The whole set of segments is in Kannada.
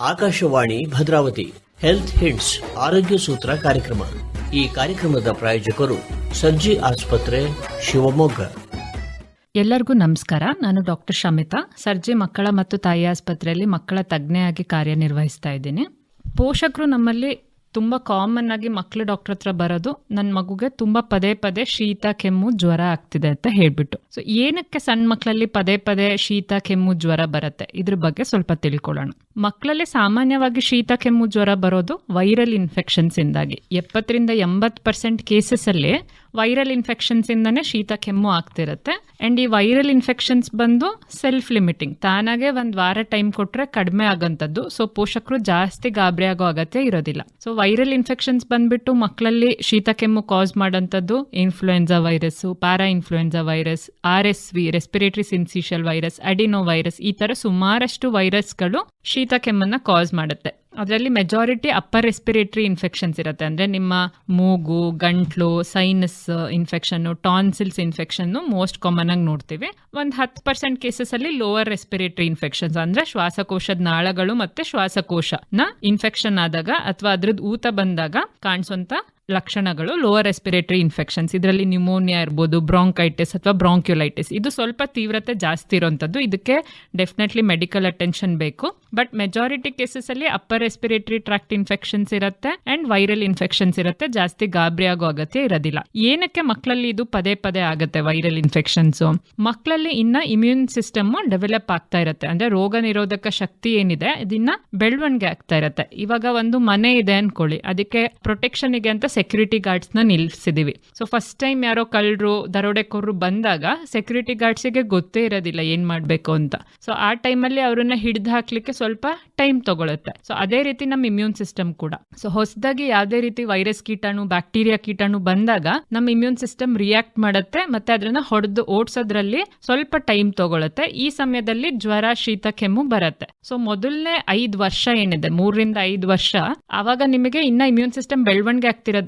ಆಕಾಶವಾಣಿ ಭದ್ರಾವತಿ ಹೆಲ್ತ್ ಹಿಂಟ್ಸ್ ಆರೋಗ್ಯ ಸೂತ್ರ ಕಾರ್ಯಕ್ರಮ. ಈ ಕಾರ್ಯಕ್ರಮದ ಪ್ರಾಯೋಜಕರು ಸರ್ಜಿ ಆಸ್ಪತ್ರೆ ಶಿವಮೊಗ್ಗ. ಎಲ್ಲರಿಗೂ ನಮಸ್ಕಾರ. ನಾನು ಡಾಕ್ಟರ್ ಶಮಿತಾ, ಸರ್ಜಿ ಮಕ್ಕಳ ಮತ್ತು ತಾಯಿ ಆಸ್ಪತ್ರೆಯಲ್ಲಿ ಮಕ್ಕಳ ತಜ್ಞೆಯಾಗಿ ಕಾರ್ಯನಿರ್ವಹಿಸ್ತಾ ಇದ್ದೀನಿ. ಪೋಷಕರು ನಮ್ಮಲ್ಲಿ ತುಂಬ ಕಾಮನ್ ಆಗಿ ಮಕ್ಕಳು ಡಾಕ್ಟರ್ ಹತ್ರ ಬರೋದು, ನನ್ನ ಮಗುಗೆ ತುಂಬ ಪದೇ ಪದೇ ಶೀತ ಕೆಮ್ಮು ಜ್ವರ ಆಗ್ತಿದೆ ಅಂತ ಹೇಳ್ಬಿಟ್ಟು. ಸೊ ಏನಕ್ಕೆ ಸಣ್ಣ ಮಕ್ಕಳಲ್ಲಿ ಪದೇ ಪದೇ ಶೀತ ಕೆಮ್ಮು ಜ್ವರ ಬರುತ್ತೆ, ಇದ್ರ ಬಗ್ಗೆ ಸ್ವಲ್ಪ ತಿಳ್ಕೊಳ್ಳೋಣ. ಮಕ್ಕಳಲ್ಲಿ ಸಾಮಾನ್ಯವಾಗಿ ಶೀತ ಕೆಮ್ಮು ಜ್ವರ ಬರೋದು ವೈರಲ್ ಇನ್ಫೆಕ್ಷನ್ಸ್ ಇಂದಾಗಿ. 70-80% ಕೇಸಸ್ ಅಲ್ಲಿ ವೈರಲ್ ಇನ್ಫೆಕ್ಷನ್ಸ್ ಇಂದಾನೆ ಶೀತ ಕೆಮ್ಮು ಆಗ್ತಿರುತ್ತೆ. ಅಂಡ್ ಈ ವೈರಲ್ ಇನ್ಫೆಕ್ಷನ್ಸ್ ಬಂದು ಸೆಲ್ಫ್ ಲಿಮಿಟಿಂಗ್, ತಾನಾಗೆ ಒಂದು ವಾರ ಟೈಮ್ ಕೊಟ್ರೆ ಕಡಿಮೆ ಆಗಂತದ್ದು. ಸೊ ಪೋಷಕರು ಜಾಸ್ತಿ ಗಾಬರಿ ಆಗೋ ಅಗತ್ಯ ಇರೋದಿಲ್ಲ. ಸೊ ವೈರಲ್ ಇನ್ಫೆಕ್ಷನ್ಸ್ ಬಂದ್ಬಿಟ್ಟು ಮಕ್ಕಳಲ್ಲಿ ಶೀತ ಕೆಮ್ಮು ಕಾಸ್ ಮಾಡೋಂಥದ್ದು influenza virus, para influenza virus, RSV respiratory syncytial virus, adeno virus, ಈ ತರ ಸುಮಾರಷ್ಟು ವೈರಸ್ಗಳು ಶೀತ ಕೆಮ್ಮನ್ನ ಕಾಸ್ ಮಾಡುತ್ತೆ. ಅದರಲ್ಲಿ ಮೆಜಾರಿಟಿ ಅಪ್ಪರ್ ರೆಸ್ಪಿರೇಟರಿ ಇನ್ಫೆಕ್ಷನ್ಸ್ ಇರುತ್ತೆ. ಅಂದ್ರೆ ನಿಮ್ಮ ಮೂಗು, ಗಂಟ್ಲು, sinus infection, tonsils infection most common ಆಗಿ ನೋಡ್ತೀವಿ. ಒಂದು 10% ಕೇಸಸ್ ಅಲ್ಲಿ ಲೋವರ್ ರೆಸ್ಪಿರೇಟರಿ ಇನ್ಫೆಕ್ಷನ್ಸ್, ಅಂದ್ರೆ ಶ್ವಾಸಕೋಶದ ನಾಳಗಳು ಮತ್ತೆ ಶ್ವಾಸಕೋಶನ ಇನ್ಫೆಕ್ಷನ್ ಆದಾಗ ಅಥವಾ ಅದ್ರದ್ದು ಊತ ಬಂದಾಗ ಕಾಣಿಸುವಂತ ಲಕ್ಷಣಗಳು ಲೋವರ್ ರೆಸ್ಪಿರೇಟರಿ ಇನ್ಫೆಕ್ಷನ್ಸ್. ಇದರಲ್ಲಿ ನ್ಯೂಮೋನಿಯಾ ಇರ್ಬೋದು, ಬ್ರಾಂಕೈಟಿಸ್ ಅಥವಾ ಬ್ರಾಂಕ್ಯುಲೈಟಿಸ್. ಇದು ಸ್ವಲ್ಪ ತೀವ್ರತೆ ಜಾಸ್ತಿ ಇರೋಂಥದ್ದು. ಇದಕ್ಕೆ ಡೆಫಿನೆಟ್ಲಿ ಮೆಡಿಕಲ್ ಅಟೆನ್ಷನ್ ಬೇಕು. ಬಟ್ ಮೆಜಾರಿಟಿ ಕೇಸಸ್ ಅಲ್ಲಿ ಅಪ್ಪರ್ ರೆಸ್ಪಿರೇಟರಿ ಟ್ರಾಕ್ಟ್ ಇನ್ಫೆಕ್ಷನ್ಸ್ ಇರುತ್ತೆ ಅಂಡ್ ವೈರಲ್ ಇನ್ಫೆಕ್ಷನ್ಸ್ ಇರುತ್ತೆ. ಜಾಸ್ತಿ ಗಾಬರಿ ಆಗೋ ಅಗತ್ಯ ಇರೋದಿಲ್ಲ. ಏನಕ್ಕೆ ಮಕ್ಕಳಲ್ಲಿ ಇದು ಪದೇ ಪದೇ ಆಗುತ್ತೆ ವೈರಲ್ ಇನ್ಫೆಕ್ಷನ್ಸ್? ಮಕ್ಕಳಲ್ಲಿ ಇನ್ನ ಇಮ್ಯೂನ್ ಸಿಸ್ಟಮ್ ಡೆವಲಪ್ ಆಗ್ತಾ ಇರುತ್ತೆ. ಅಂದ್ರೆ ರೋಗ ನಿರೋಧಕ ಶಕ್ತಿ ಏನಿದೆ ಇದನ್ನ ಬೆಳವಣಿಗೆ ಆಗ್ತಾ ಇರುತ್ತೆ. ಇವಾಗ ಒಂದು ಮನೆ ಇದೆ ಅನ್ಕೊಳ್ಳಿ, ಅದಕ್ಕೆ ಪ್ರೊಟೆಕ್ಷನ್ ಗೆ ಅಂತ ಸೆಕ್ಯೂರಿಟಿ ಗಾರ್ಡ್ಸ್ ನ ನಿಲ್ಸಿದೀವಿ. ಸೊ ಫಸ್ಟ್ ಟೈಮ್ ಯಾರೋ ಕಳ್ಳರು, ದರೋಡೆಕೋರರು ಬಂದಾಗ ಸೆಕ್ಯೂರಿಟಿ ಗಾರ್ಡ್ಸ್ಗೆ ಗೊತ್ತೇ ಇರೋದಿಲ್ಲ ಏನ್ ಮಾಡ್ಬೇಕು ಅಂತ. ಸೊ ಆ ಟೈಮಲ್ಲಿ ಅವ್ರನ್ನ ಹಿಡಿದು ಹಾಕ್ಲಿಕ್ಕೆ ಸ್ವಲ್ಪ ಟೈಮ್ ತಗೊಳುತ್ತೆ. ಸೊ ಅದೇ ರೀತಿ ನಮ್ಮ ಇಮ್ಯೂನ್ ಸಿಸ್ಟಮ್ ಕೂಡ. ಸೊ ಹೊಸದಾಗಿ ಯಾವುದೇ ರೀತಿ ವೈರಸ್ ಕೀಟಾಣು, ಬ್ಯಾಕ್ಟೀರಿಯಾ ಕೀಟಾಣು ಬಂದಾಗ ನಮ್ಮ ಇಮ್ಯೂನ್ ಸಿಸ್ಟಮ್ ರಿಯಾಕ್ಟ್ ಮಾಡುತ್ತೆ ಮತ್ತೆ ಅದನ್ನ ಹೊಡೆದು ಓಡಿಸೋದ್ರಲ್ಲಿ ಸ್ವಲ್ಪ ಟೈಮ್ ತಗೊಳುತ್ತೆ. ಈ ಸಮಯದಲ್ಲಿ ಜ್ವರ, ಶೀತ, ಕೆಮ್ಮು ಬರುತ್ತೆ. ಸೊ ಮೊದಲನೇ 5 ವರ್ಷ ಏನಿದೆ, 3-5 ವರ್ಷ, ಆವಾಗ ನಿಮಗೆ ಇನ್ನ ಇಮ್ಯೂನ್ ಸಿಸ್ಟಮ್ ಬೆಳವಣಿಗೆ ಆಗ್ತಿರೋದ್ರಿಂದ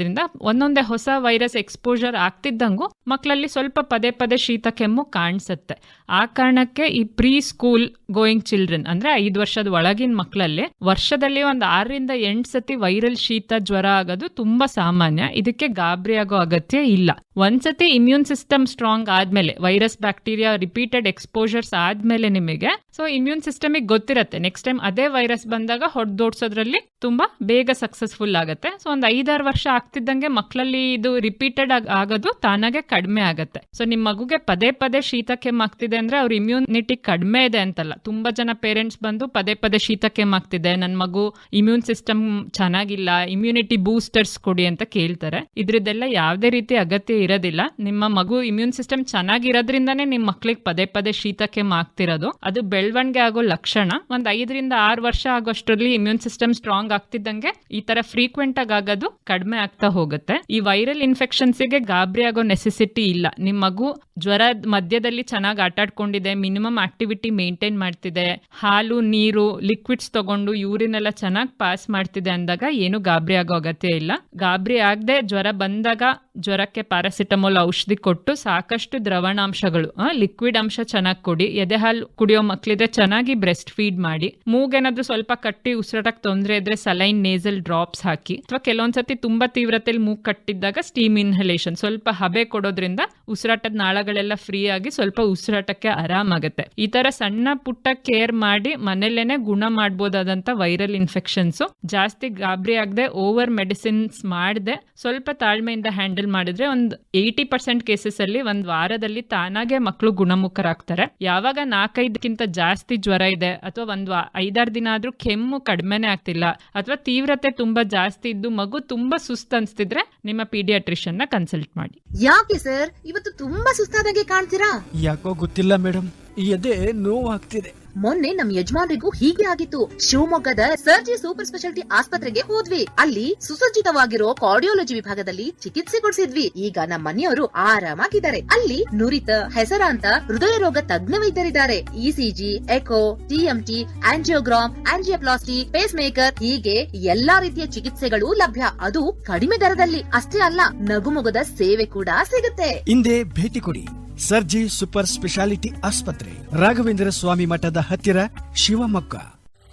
ಒಂದೊಂದೇ ಹೊಸ ವೈರಸ್ ಎಕ್ಸ್ಪೋಜರ್ ಆಗ್ತಿದ್ದಂಗೂ ಮಕ್ಕಳಲ್ಲಿ ಸ್ವಲ್ಪ ಪದೇ ಪದೇ ಶೀತ ಕೆಮ್ಮು ಕಾಣಿಸುತ್ತೆ. ಆ ಕಾರಣಕ್ಕೆ ಈ ಪ್ರೀ ಸ್ಕೂಲ್ ಗೋಯಿಂಗ್ ಚಿಲ್ಡ್ರನ್, ಅಂದ್ರೆ 5 ವರ್ಷದ ಒಳಗಿನ ಮಕ್ಕಳಲ್ಲಿ ವರ್ಷದಲ್ಲಿ ಒಂದು 6-8 ಸತಿ ವೈರಲ್ ಶೀತ ಜ್ವರ ಆಗೋದು ತುಂಬಾ ಸಾಮಾನ್ಯ. ಇದಕ್ಕೆ ಗಾಬರಿ ಆಗೋ ಅಗತ್ಯ ಇಲ್ಲ. ಒಂದ್ಸತಿ ಇಮ್ಯೂನ್ ಸಿಸ್ಟಮ್ ಸ್ಟ್ರಾಂಗ್ ಆದ್ಮೇಲೆ, ವೈರಸ್ ಬ್ಯಾಕ್ಟೀರಿಯಾ ರಿಪೀಟೆಡ್ ಎಕ್ಸ್ಪೋಜರ್ಸ್ ಆದ್ಮೇಲೆ ನಿಮಗೆ ಸೊ ಇಮ್ಯೂನ್ ಸಿಸ್ಟಮ್ ಗೊತ್ತಿರತ್ತೆ ನೆಕ್ಸ್ಟ್ ಟೈಮ್ ಅದೇ ವೈರಸ್ ಬಂದಾಗ ಹೊಡೆದೋಡ್ಸೋದ್ರಲ್ಲಿ ತುಂಬಾ ಬೇಗ ಸಕ್ಸಸ್ಫುಲ್ ಆಗುತ್ತೆ. ಸೊ ಒಂದು 5-6 ವರ್ಷ ಆಗ್ತಿದ್ದಂಗೆ ಮಕ್ಕಳಲ್ಲಿ ಇದು ರಿಪೀಟೆಡ್ ಆಗೋದು ತಾನಾಗೆ ಕಡಿಮೆ ಆಗುತ್ತೆ. ಸೊ ನಿಮ್ ಮಗುಗೆ ಪದೇ ಪದೇ ಶೀತ ಕೆಮ್ಮು ಆಗ್ತಿದೆ ಅಂದ್ರೆ ಅವ್ರ ಇಮ್ಯೂನಿಟಿ ಕಡಿಮೆ ಇದೆ ಅಂತಲ್ಲ. ತುಂಬಾ ಜನ ಪೇರೆಂಟ್ಸ್ ಬಂದು ಪದೇ ಪದೇ ಶೀತ ಕೆಮ್ಮು ಆಗ್ತಿದೆ, ನನ್ ಮಗು ಇಮ್ಯೂನ್ ಸಿಸ್ಟಮ್ ಚೆನ್ನಾಗಿಲ್ಲ, ಇಮ್ಯುನಿಟಿ ಬೂಸ್ಟರ್ಸ್ ಕೊಡಿ ಅಂತ ಕೇಳ್ತಾರೆ. ಇದ್ರದ್ದೆಲ್ಲ ಯಾವುದೇ ರೀತಿ ಅಗತ್ಯ ಇರೋದಿಲ್ಲ. ನಿಮ್ಮ ಮಗು ಇಮ್ಯೂನ್ ಸಿಸ್ಟಮ್ ಚೆನ್ನಾಗಿರೋದ್ರಿಂದಾನೇ ನಿಮ್ ಮಕ್ಳಿಗೆ ಪದೇ ಪದೇ ಶೀತ ಕೆಮ್ಮು ಆಗ್ತಿರೋದು. ಅದು ಬೆಳವಣಿಗೆ ಆಗೋ ಲಕ್ಷಣ. ಒಂದ್ 5-6 ವರ್ಷ ಆಗೋಷ್ಟರಲ್ಲಿ ಇಮ್ಯೂನ್ ಸಿಸ್ಟಮ್ ಸ್ಟ್ರಾಂಗ್ ಆಗ್ತಿದ್ದಂಗೆ ಈ ತರ ಫ್ರೀಕ್ವೆಂಟ್ ಆಗೋದು ಕಡಿಮೆ ಆಗ್ತಾ ಹೋಗುತ್ತೆ. ಈ ವೈರಲ್ ಇನ್ಫೆಕ್ಷನ್ಸ್ ಗೆ ಗಾಬರಿ ಆಗೋ ನೆಸೆಸಿಟಿ ಇಲ್ಲ. ನಿಮ್ ಮಗು ಜ್ವರದ ಮಧ್ಯದಲ್ಲಿ ಚೆನ್ನಾಗಿ ಆಟಾಡ್ಕೊಂಡಿದೆ, ಮಿನಿಮಮ್ ಆಕ್ಟಿವಿಟಿ ಮೇಂಟೈನ್ ಮಾಡ್ತಿದೆ, ಹಾಲು, ನೀರು, ಲಿಕ್ವಿಡ್ಸ್ ತಗೊಂಡು ಯೂರಿನ್ ಎಲ್ಲ ಚೆನ್ನಾಗಿ ಪಾಸ್ ಮಾಡ್ತಿದೆ ಅಂದಾಗ ಏನು ಗಾಬರಿ ಆಗೋ ಅಗತ್ಯ ಇಲ್ಲ. ಗಾಬರಿ ಆಗದೆ ಜ್ವರ ಬಂದಾಗ ಜ್ವರಕ್ಕೆ ಪ್ಯಾರಾಸಿಟಮೋಲ್ ಔಷಧಿ ಕೊಟ್ಟು ಸಾಕಷ್ಟು ದ್ರವಣಾಂಶಗಳು, ಲಿಕ್ವಿಡ್ ಅಂಶ ಚೆನ್ನಾಗಿ ಕೊಡಿ. ಎದೆ ಹಾಲು ಕುಡಿಯೋ ಮಕ್ಳಿದ್ರೆ ಚೆನ್ನಾಗಿ ಬ್ರೆಸ್ಟ್ ಫೀಡ್ ಮಾಡಿ. ಮೂಗೇನಾದ್ರೂ ಸ್ವಲ್ಪ ಕಟ್ಟಿ ಉಸಿರಾಟಕ್ಕೆ ತೊಂದರೆ ಇದ್ರೆ ಸಲೈನ್ ನೇಸಲ್ ಡ್ರಾಪ್ಸ್ ಹಾಕಿ, ಅಥವಾ ಕೆಲವೊಂದ್ಸತಿ ತುಂಬಾ ತೀವ್ರತೆಯಲ್ಲಿ ಮೂಗ್ ಕಟ್ಟಿದ್ದಾಗ ಸ್ಟೀಮ್ ಇನ್ಹಲೇಷನ್, ಸ್ವಲ್ಪ ಹಬೆ ಕೊಡೋದ್ರಿಂದ ಉಸಿರಾಟದ ನಾಳಗಳೆಲ್ಲ ಫ್ರೀ ಆಗಿ ಸ್ವಲ್ಪ ಉಸಿರಾಟಕ್ಕೆ ಆರಾಮಾಗುತ್ತೆ. ಈ ತರ ಸಣ್ಣ ಪುಟ್ಟ ಕೇರ್ ಮಾಡಿ ಮನೆಯಲ್ಲೇನೆ ಗುಣ ಮಾಡಬಹುದಾದಂತ ವೈರಲ್ ಇನ್ಫೆಕ್ಷನ್ಸ್. ಜಾಸ್ತಿ ಗಾಬರಿ ಆಗದೆ ಓವರ್ ಮೆಡಿಸಿನ್ಸ್ ಮಾಡದೆ ಸ್ವಲ್ಪ ತಾಳ್ಮೆಯಿಂದ ಹ್ಯಾಂಡಲ್ ಮಾಡಿದ್ರೆ ಒಂದು 80% ಕೇಸಸ್ ಅಲ್ಲಿ ಒಂದ್ ವಾರದಲ್ಲಿ ತಾನಾಗೆ ಮಕ್ಕಳು ಗುಣಮುಖರಾಗ್ತಾರೆ. ಯಾವಾಗ 4-5ಕ್ಕಿಂತ ಜಾಸ್ತಿ ಜ್ವರ ಇದೆ ಅಥವಾ ಒಂದು 5-6 ದಿನ ಆದ್ರೂ ಕೆಮ್ಮು ಕಡಿಮೆನೆ ಆಗ್ತಿಲ್ಲ ಅಥವಾ ತೀವ್ರತೆ ತುಂಬಾ ಜಾಸ್ತಿ ಇದ್ದು ಮಗು ತುಂಬಾ ಸುಸ್ತು ಅನ್ಸ್ತಿದ್ರೆ ನಿಮ್ಮ ಪೀಡಿಯಾಟ್ರಿಷಿಯನ್ ನ ಕನ್ಸಲ್ಟ್ ಮಾಡಿ. ಯಾಕೆ ಸರ್ ಇವತ್ತು ತುಂಬಾ ಸುಸ್ತಾದಾಗೆ ಕಾಣ್ತೀರಾ? ಯಾಕೋ ಗೊತ್ತಿಲ್ಲ ಮೇಡಮ್, ಈ ಎದೆ ನೋವು ಆಗ್ತಿದೆ. ಮೊನ್ನೆ ನಮ್ ಯಜಮಾನ್ರಿಗೂ ಹೀಗೆ ಆಗಿತ್ತು. ಶಿವಮೊಗ್ಗದ ಸರ್ಜಿ ಸೂಪರ್ ಸ್ಪೆಷಾಲಿಟಿ ಆಸ್ಪತ್ರೆಗೆ ಹೋದ್ವಿ. ಅಲ್ಲಿ ಸುಸಜ್ಜಿತವಾಗಿರೋ ಕಾರ್ಡಿಯಾಲಜಿ ವಿಭಾಗದಲ್ಲಿ ಚಿಕಿತ್ಸೆ ಕೊಡಿಸಿದ್ವಿ. ಈಗ ನಮ್ಮ ಮನೆಯವರು ಆರಾಮಾಗಿದ್ದಾರೆ. ಅಲ್ಲಿ ನುರಿತ ಹೆಸರಾಂತ ಹೃದಯ ರೋಗ ತಜ್ಞ ವೈದ್ಯರಿದ್ದಾರೆ. ECG, echo, TMT, angiogram, angioplasty, pace maker, ಹೀಗೆ ಎಲ್ಲಾ ರೀತಿಯ ಚಿಕಿತ್ಸೆಗಳು ಲಭ್ಯ. ಅದು ಕಡಿಮೆ ದರದಲ್ಲಿ. ಅಷ್ಟೇ ಅಲ್ಲ, ನಗುಮೊಗದ ಸೇವೆ ಕೂಡ ಸಿಗುತ್ತೆ. ಹಿಂದೆ ಭೇಟಿ ಕೊಡಿ ಸರ್ಜಿ ಸೂಪರ್ ಸ್ಪೆಷಾಲಿಟಿ ಆಸ್ಪತ್ರೆ, ರಾಘವೇಂದ್ರ ಸ್ವಾಮಿ ಮಠದ ಹತ್ತಿರ, ಶಿವಮೊಗ್ಗ.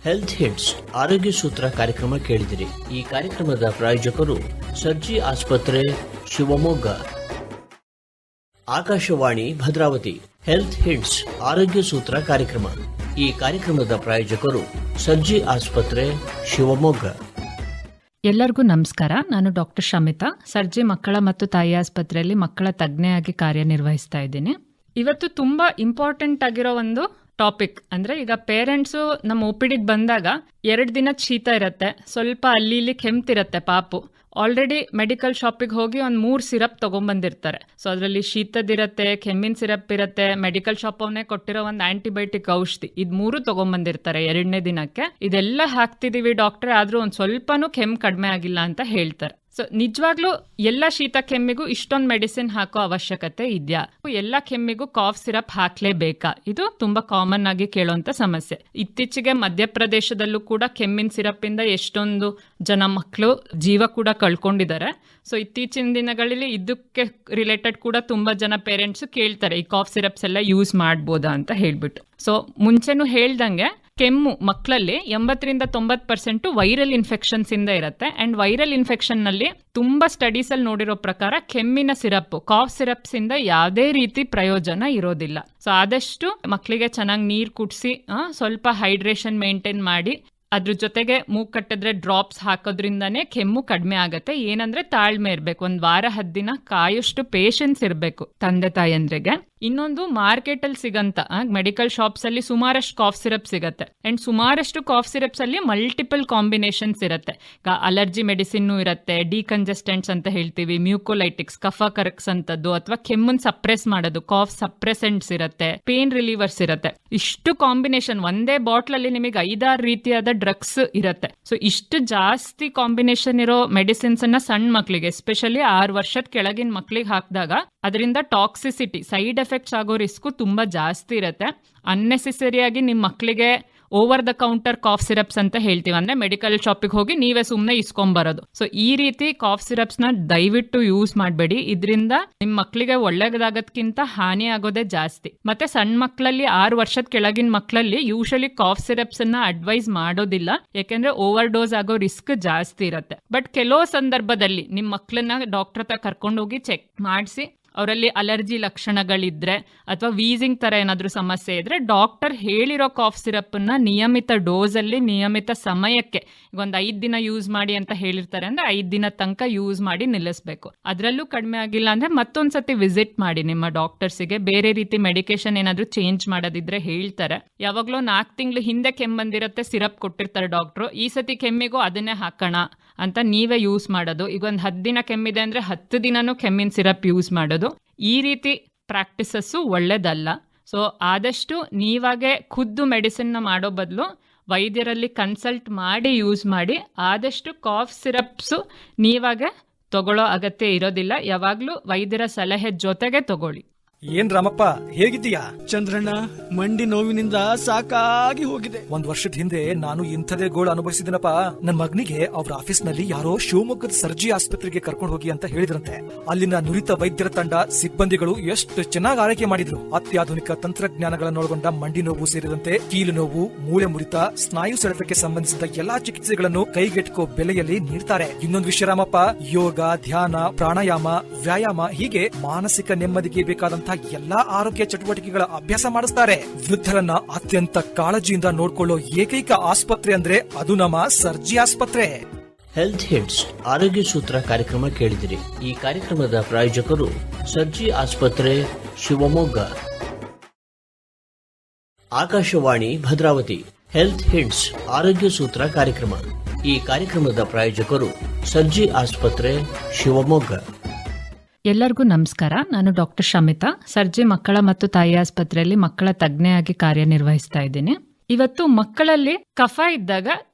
ಹೆಲ್ತ್ ಹಿಟ್ಸ್ ಆರೋಗ್ಯ ಸೂತ್ರ ಕಾರ್ಯಕ್ರಮ ಕೇಳಿದಿರಿ. ಈ ಕಾರ್ಯಕ್ರಮದ ಪ್ರಾಯೋಜಕರು ಸರ್ಜಿ ಆಸ್ಪತ್ರೆ ಶಿವಮೊಗ್ಗ. ಆಕಾಶವಾಣಿ ಭದ್ರಾವತಿ. ಹೆಲ್ತ್ ಹಿಟ್ಸ್ ಆರೋಗ್ಯ ಸೂತ್ರ ಕಾರ್ಯಕ್ರಮ. ಈ ಕಾರ್ಯಕ್ರಮದ ಪ್ರಾಯೋಜಕರು ಸರ್ಜಿ ಆಸ್ಪತ್ರೆ ಶಿವಮೊಗ್ಗ. ಎಲ್ಲರಿಗೂ ನಮಸ್ಕಾರ. ನಾನು ಡಾಕ್ಟರ್ ಶಮಿತಾ, ಸರ್ಜಿ ಮಕ್ಕಳ ಮತ್ತು ತಾಯಿ ಆಸ್ಪತ್ರೆಯಲ್ಲಿ ಮಕ್ಕಳ ತಜ್ಞೆಯಾಗಿ ಕಾರ್ಯನಿರ್ವಹಿಸ್ತಾ ಇದ್ದೀನಿ. ಇವತ್ತು ತುಂಬಾ ಇಂಪಾರ್ಟೆಂಟ್ ಆಗಿರೋ ಒಂದು ಟಾಪಿಕ್ ಅಂದ್ರೆ, ಈಗ ಪೇರೆಂಟ್ಸು ನಮ್ಮ ಒಪಿಡಿಗೆ ಬಂದಾಗ 2 ದಿನ ಶೀತ ಇರುತ್ತೆ, ಸ್ವಲ್ಪ ಅಲ್ಲಿ ಇಲ್ಲಿ ಕೆಮ್ತಿರತ್ತೆ ಪಾಪು. ಆಲ್ರೆಡಿ ಮೆಡಿಕಲ್ ಶಾಪಿಗೆ ಹೋಗಿ ಒಂದು 3 ಸಿರಪ್ ತಗೊಂಡ್ಬಂದಿರ್ತಾರೆ. ಸೊ ಅದರಲ್ಲಿ ಶೀತದಿರತ್ತೆ, ಕೆಮ್ಮಿನ ಸಿರಪ್ ಇರುತ್ತೆ, ಮೆಡಿಕಲ್ ಶಾಪ್ ಅವನೇ ಕೊಟ್ಟಿರೋ ಒಂದು ಆಂಟಿಬಯೋಟಿಕ್ ಔಷಧಿ, ಇದು 3 ತಗೊಂಡ್ಬಂದಿರ್ತಾರೆ 2ನೇ ದಿನಕ್ಕೆ. ಇದೆಲ್ಲ ಹಾಕ್ತಿದೀವಿ ಡಾಕ್ಟ್ರೆ, ಆದ್ರೂ ಒಂದು ಸ್ವಲ್ಪನೂ ಕೆಮ್ಮು ಕಡಿಮೆ ಆಗಿಲ್ಲ ಅಂತ ಹೇಳ್ತಾರೆ. ಸೊ ನಿಜವಾಗ್ಲೂ ಎಲ್ಲ ಶೀತ ಕೆಮ್ಮಿಗೂ ಇಷ್ಟೊಂದು ಮೆಡಿಸಿನ್ ಹಾಕೋ ಅವಶ್ಯಕತೆ ಇದೆಯಾ? ಎಲ್ಲ ಕೆಮ್ಮಿಗೂ ಕಾಫ್ ಸಿರಪ್ ಹಾಕ್ಲೇಬೇಕಾ? ಇದು ತುಂಬಾ ಕಾಮನ್ ಆಗಿ ಕೇಳೋಂತ ಸಮಸ್ಯೆ. ಇತ್ತೀಚೆಗೆ ಮಧ್ಯಪ್ರದೇಶದಲ್ಲೂ ಕೂಡ ಕೆಮ್ಮಿನ ಸಿರಪ್ ಇಂದ ಎಷ್ಟೊಂದು ಜನ ಮಕ್ಕಳು ಜೀವ ಕೂಡ ಕಳ್ಕೊಂಡಿದ್ದಾರೆ. ಸೊ ಇತ್ತೀಚಿನ ದಿನಗಳಲ್ಲಿ ಇದಕ್ಕೆ ರಿಲೇಟೆಡ್ ಕೂಡ ತುಂಬಾ ಜನ ಪೇರೆಂಟ್ಸ್ ಕೇಳ್ತಾರೆ, ಈ ಕಾಫ್ ಸಿರಪ್ಸ್ ಎಲ್ಲ ಯೂಸ್ ಮಾಡ್ಬೋದಾ ಅಂತ ಹೇಳ್ಬಿಟ್ಟು. ಸೊ ಮುಂಚೆನೂ ಹೇಳ್ದಂಗೆ ಕೆಮ್ಮು ಮಕ್ಕಳಲ್ಲಿ 80-90% ವೈರಲ್ ಇನ್ಫೆಕ್ಷನ್ಸ್ ಇಂದ ಇರುತ್ತೆ. ಅಂಡ್ ವೈರಲ್ ಇನ್ಫೆಕ್ಷನ್ ನಲ್ಲಿ ತುಂಬಾ ಸ್ಟಡೀಸ್ ಅಲ್ಲಿ ನೋಡಿರೋ ಪ್ರಕಾರ ಕೆಮ್ಮಿನ ಸಿರಪ್, ಕಾಫ್ ಸಿರಪ್ಸ್ ಇಂದ ಯಾವುದೇ ರೀತಿ ಪ್ರಯೋಜನ ಇರೋದಿಲ್ಲ. ಸೊ ಆದಷ್ಟು ಮಕ್ಕಳಿಗೆ ಚೆನ್ನಾಗಿ ನೀರು ಕುಡಿಸಿ, ಸ್ವಲ್ಪ ಹೈಡ್ರೇಷನ್ ಮೇಂಟೈನ್ ಮಾಡಿ, ಅದ್ರ ಜೊತೆಗೆ ಮೂಗ್ ಕಟ್ಟಿದ್ರೆ ಡ್ರಾಪ್ಸ್ ಹಾಕೋದ್ರಿಂದಾನೇ ಕೆಮ್ಮು ಕಡಿಮೆ ಆಗತ್ತೆ. ಏನಂದ್ರೆ ತಾಳ್ಮೆ ಇರ್ಬೇಕು, 1 ವಾರ 10 ದಿನ ಕಾಯೋಷ್ಟು ಪೇಷನ್ಸ್ ಇರಬೇಕು ತಂದೆ ತಾಯಂದ್ರಿಗೆ. ಇನ್ನೊಂದು, ಮಾರ್ಕೆಟ್ ಅಲ್ಲಿ ಸಿಗಂತ ಮೆಡಿಕಲ್ ಶಾಪ್ಸ್ ಅಲ್ಲಿ ಸುಮಾರಷ್ಟು ಕಾಫ್ ಸಿರಪ್ ಸಿಗತ್ತೆ. ಅಂಡ್ ಸುಮಾರಷ್ಟು ಕಾಫ್ ಸಿರಪ್ಸ್ ಅಲ್ಲಿ ಮಲ್ಟಿಪಲ್ ಕಾಂಬಿನೇಷನ್ಸ್ ಇರುತ್ತೆ. ಅಲರ್ಜಿ ಮೆಡಿಸಿನ್ ಇರುತ್ತೆ, ಡಿಕಂಜೆಸ್ಟೆಂಟ್ಸ್ ಅಂತ ಹೇಳ್ತೀವಿ, ಮ್ಯೂಕೋಲೈಟಿಕ್ಸ್ ಕಫ ಕರಗ್ಸಂತದ್ದು, ಅಥವಾ ಕೆಮ್ಮನ್ ಸಪ್ರೆಸ್ ಮಾಡೋದು ಕಾಫ್ ಸಪ್ರೆಸೆಂಟ್ಸ್ ಇರುತ್ತೆ, ಪೇನ್ ರಿಲೀವರ್ಸ್ ಇರುತ್ತೆ. ಇಷ್ಟು ಕಾಂಬಿನೇಷನ್ ಒಂದೇ ಬಾಟ್ಲ್ ಅಲ್ಲಿ ನಿಮಗೆ 5-6 ರೀತಿಯಾದ ಡ್ರಗ್ಸ್ ಇರುತ್ತೆ. ಸೊ ಇಷ್ಟು ಜಾಸ್ತಿ ಕಾಂಬಿನೇಷನ್ ಇರೋ ಮೆಡಿಸಿನ್ಸ್ ಅನ್ನ ಸಣ್ಣ ಮಕ್ಕಳಿಗೆ, ಎಸ್ಪೆಷಲಿ 6 ವರ್ಷದ ಕೆಳಗಿನ ಮಕ್ಕಳಿಗೆ ಹಾಕಿದಾಗ ಅದರಿಂದ ಟಾಕ್ಸಿಸಿಟಿ, ಸೈಡ್ ಎಫೆಕ್ಟ್ಸ್ ಆಗೋ ರಿಸ್ಕು ತುಂಬಾ ಜಾಸ್ತಿ ಇರುತ್ತೆ. ಅನ್ನೆಸೆಸರಿಯಾಗಿ ನಿಮ್ಮ ಮಕ್ಕಳಿಗೆ over the counter cough syrups ಅಂತ ಹೇಳ್ತೀವಿ, ಅಂದ್ರೆ ಮೆಡಿಕಲ್ ಶಾಪಿಗೆ ಹೋಗಿ ನೀವೇ ಸುಮ್ಮನೆ ಇಸ್ಕೊಂಬರೋದು. ಸೊ ಈ ರೀತಿ ಕಾಫ್ ಸಿರಪ್ಸ್ ನ ದಯವಿಟ್ಟು ಯೂಸ್ ಮಾಡಬೇಡಿ. ಇದರಿಂದ ನಿಮ್ಮ ಮಕ್ಕಳಿಗೆ ಒಳ್ಳೇದಾಗೋದಕ್ಕಿಂತ ಹಾನಿ ಆಗೋದೇ ಜಾಸ್ತಿ. ಮತ್ತೆ ಸಣ್ಣ ಮಕ್ಕಳಲ್ಲಿ 6 ವರ್ಷದ ಕೆಳಗಿನ ಮಕ್ಕಳಲ್ಲಿ ಯೂಶಲಿ ಕಾಫ್ ಸಿರಪ್ಸ್ ಅನ್ನ ಅಡ್ವೈಸ್ ಮಾಡೋದಿಲ್ಲ, ಯಾಕೆಂದ್ರೆ ಓವರ್ ಡೋಸ್ ಆಗೋ ರಿಸ್ಕ್ ಜಾಸ್ತಿ ಇರುತ್ತೆ. ಬಟ್ ಕೆಲವು ಸಂದರ್ಭದಲ್ಲಿ ನಿಮ್ಮ ಮಕ್ಕಳನ್ನ ಡಾಕ್ಟರ್ ಹತ್ರ ಕರ್ಕೊಂಡು ಹೋಗಿ ಚೆಕ್ ಮಾಡಿಸಿ, ಅವರಲ್ಲಿ ಅಲರ್ಜಿ ಲಕ್ಷಣಗಳಿದ್ರೆ ಅಥವಾ ವೀಸಿಂಗ್ ತರ ಏನಾದ್ರೂ ಸಮಸ್ಯೆ ಇದ್ರೆ ಡಾಕ್ಟರ್ ಹೇಳಿರೋ ಕಾಫ್ ಸಿರಪ್ ನ ನಿಯಮಿತ ಡೋಸ್ ಅಲ್ಲಿ ನಿಯಮಿತ ಸಮಯಕ್ಕೆ, ಈಗ ಒಂದು 5 ದಿನ ಯೂಸ್ ಮಾಡಿ ಅಂತ ಹೇಳಿರ್ತಾರೆ ಅಂದ್ರೆ 5 ದಿನ ತನಕ ಯೂಸ್ ಮಾಡಿ ನಿಲ್ಲಿಸಬೇಕು. ಅದರಲ್ಲೂ ಕಡಿಮೆ ಆಗಿಲ್ಲ ಅಂದ್ರೆ ಮತ್ತೊಂದ್ಸತಿ ವಿಸಿಟ್ ಮಾಡಿ ನಿಮ್ಮ ಡಾಕ್ಟರ್ಸಿಗೆ. ಬೇರೆ ರೀತಿ ಮೆಡಿಕೇಶನ್ ಏನಾದ್ರೂ ಚೇಂಜ್ ಮಾಡೋದಿದ್ರೆ ಹೇಳ್ತಾರೆ. ಯಾವಾಗ್ಲೂ 4 ತಿಂಗಳು ಹಿಂದೆ ಕೆಮ್ಮು ಬಂದಿರುತ್ತೆ, ಸಿರಪ್ ಕೊಟ್ಟಿರ್ತಾರೆ ಡಾಕ್ಟ್ರು, ಈ ಸತಿ ಕೆಮ್ಮಿಗೂ ಅದನ್ನೇ ಹಾಕೋಣ ಅಂತ ನೀವೇ ಯೂಸ್ ಮಾಡೋದು. ಈಗ ಒಂದು 10 ದಿನ ಕೆಮ್ಮಿದೆ ಅಂದ್ರೆ 10 ದಿನನೂ ಕೆಮ್ಮಿನ ಸಿರಪ್ ಯೂಸ್ ಮಾಡೋದು. ಈ ರೀತಿ ಪ್ರಾಕ್ಟೀಸಸ್ಸು ಒಳ್ಳೇದಲ್ಲ. ಸೊ ಆದಷ್ಟು ನೀವಾಗೆ ಖುದ್ದು ಮೆಡಿಸಿನ್ನ ಮಾಡೋ ಬದಲು ವೈದ್ಯರಲ್ಲಿ ಕನ್ಸಲ್ಟ್ ಮಾಡಿ ಯೂಸ್ ಮಾಡಿ. ಆದಷ್ಟು ಕಾಫ್ ಸಿರಪ್ಸು ನೀವಾಗೆ ತಗೊಳ್ಳೋ ಅಗತ್ಯ ಇರೋದಿಲ್ಲ, ಯಾವಾಗ್ಲೂ ವೈದ್ಯರ ಸಲಹೆ ಜೊತೆಗೆ ತಗೊಳ್ಳಿ. ಏನ್ ರಾಮಪ್ಪ, ಹೇಗಿದ್ದೀಯಾ? ಚಂದ್ರಣ್ಣ, ಮಂಡಿ ನೋವಿನಿಂದ ಸಾಕಾಗಿ ಹೋಗಿದೆ. 1 ವರ್ಷದ ಹಿಂದೆ ನಾನು ಇಂಥದೇ ಗೋಳು ಅನುಭವಿಸಿದನಪ್ಪ. ನನ್ನ ಮಗನಿಗೆ ಅವ್ರ ಆಫೀಸ್ ನಲ್ಲಿ ಯಾರೋ ಶಿವಮೊಗ್ಗದ ಸರ್ಜಿ ಆಸ್ಪತ್ರೆಗೆ ಕರ್ಕೊಂಡು ಹೋಗಿ ಅಂತ ಹೇಳಿದ್ರಂತೆ. ಅಲ್ಲಿನ ನುರಿತ ವೈದ್ಯರ ತಂಡ, ಸಿಬ್ಬಂದಿಗಳು ಎಷ್ಟು ಚೆನ್ನಾಗಿ ಆರೈಕೆ ಮಾಡಿದ್ರು. ಅತ್ಯಾಧುನಿಕ ತಂತ್ರಜ್ಞಾನಗಳನ್ನೊಳಗೊಂಡ ಮಂಡಿ ನೋವು ಸೇರಿದಂತೆ ಕೀಲು ನೋವು, ಮೂಳೆ ಮುರಿತ, ಸ್ನಾಯು ಸೆಳೆತಕ್ಕೆ ಸಂಬಂಧಿಸಿದ ಎಲ್ಲಾ ಚಿಕಿತ್ಸೆಗಳನ್ನು ಕೈಗೆಟುಕೋ ಬೆಲೆಯಲ್ಲಿ ನೀಡ್ತಾರೆ. ಇನ್ನೊಂದು ವಿಷಯ ರಾಮಪ್ಪ, ಯೋಗ, ಧ್ಯಾನ, ಪ್ರಾಣಾಯಾಮ, ವ್ಯಾಯಾಮ ಹೀಗೆ ಮಾನಸಿಕ ನೆಮ್ಮದಿಗೆ ಬೇಕಾದಂತ ಎಲ್ಲಾ ಆರೋಗ್ಯ ಚಟುವಟಿಕೆಗಳ ಅಭ್ಯಾಸ ಮಾಡಿಸ್ತಾರೆ. ವೃದ್ಧರನ್ನ ಅತ್ಯಂತ ಕಾಳಜಿಯಿಂದ ನೋಡ್ಕೊಳ್ಳೋ ಏಕೈಕ ಆಸ್ಪತ್ರೆ ಅಂದ್ರೆ ಅದು ನಮ್ಮ ಸರ್ಜಿ ಆಸ್ಪತ್ರೆ. ಹೆಲ್ತ್ ಹಿಟ್ಸ್ ಆರೋಗ್ಯ ಸೂತ್ರ ಕಾರ್ಯಕ್ರಮ ಕೇಳಿದಿರಿ. ಈ ಕಾರ್ಯಕ್ರಮದ ಪ್ರಾಯೋಜಕರು ಸರ್ಜಿ ಆಸ್ಪತ್ರೆ ಶಿವಮೊಗ್ಗ. ಆಕಾಶವಾಣಿ ಭದ್ರಾವತಿ. ಹೆಲ್ತ್ ಹಿಟ್ಸ್ ಆರೋಗ್ಯ ಸೂತ್ರ ಕಾರ್ಯಕ್ರಮ. ಈ ಕಾರ್ಯಕ್ರಮದ ಪ್ರಾಯೋಜಕರು ಸರ್ಜಿ ಆಸ್ಪತ್ರೆ ಶಿವಮೊಗ್ಗ. ಎಲ್ಲರಿಗೂ ನಮಸ್ಕಾರ. ನಾನು ಡಾಕ್ಟರ್ ಶಮಿತಾ, ಸರ್ಜಿ ಮಕ್ಕಳ ಮತ್ತು ತಾಯಿ ಆಸ್ಪತ್ರೆಯಲ್ಲಿ ಮಕ್ಕಳ ತಜ್ಞೆಯಾಗಿ ಕಾರ್ಯನಿರ್ವಹಿಸ್ತಾ ಇದ್ದೀನಿ. ಇವತ್ತು ಮಕ್ಕಳಲ್ಲಿ ಕಫ ಇದ್ದಾಗ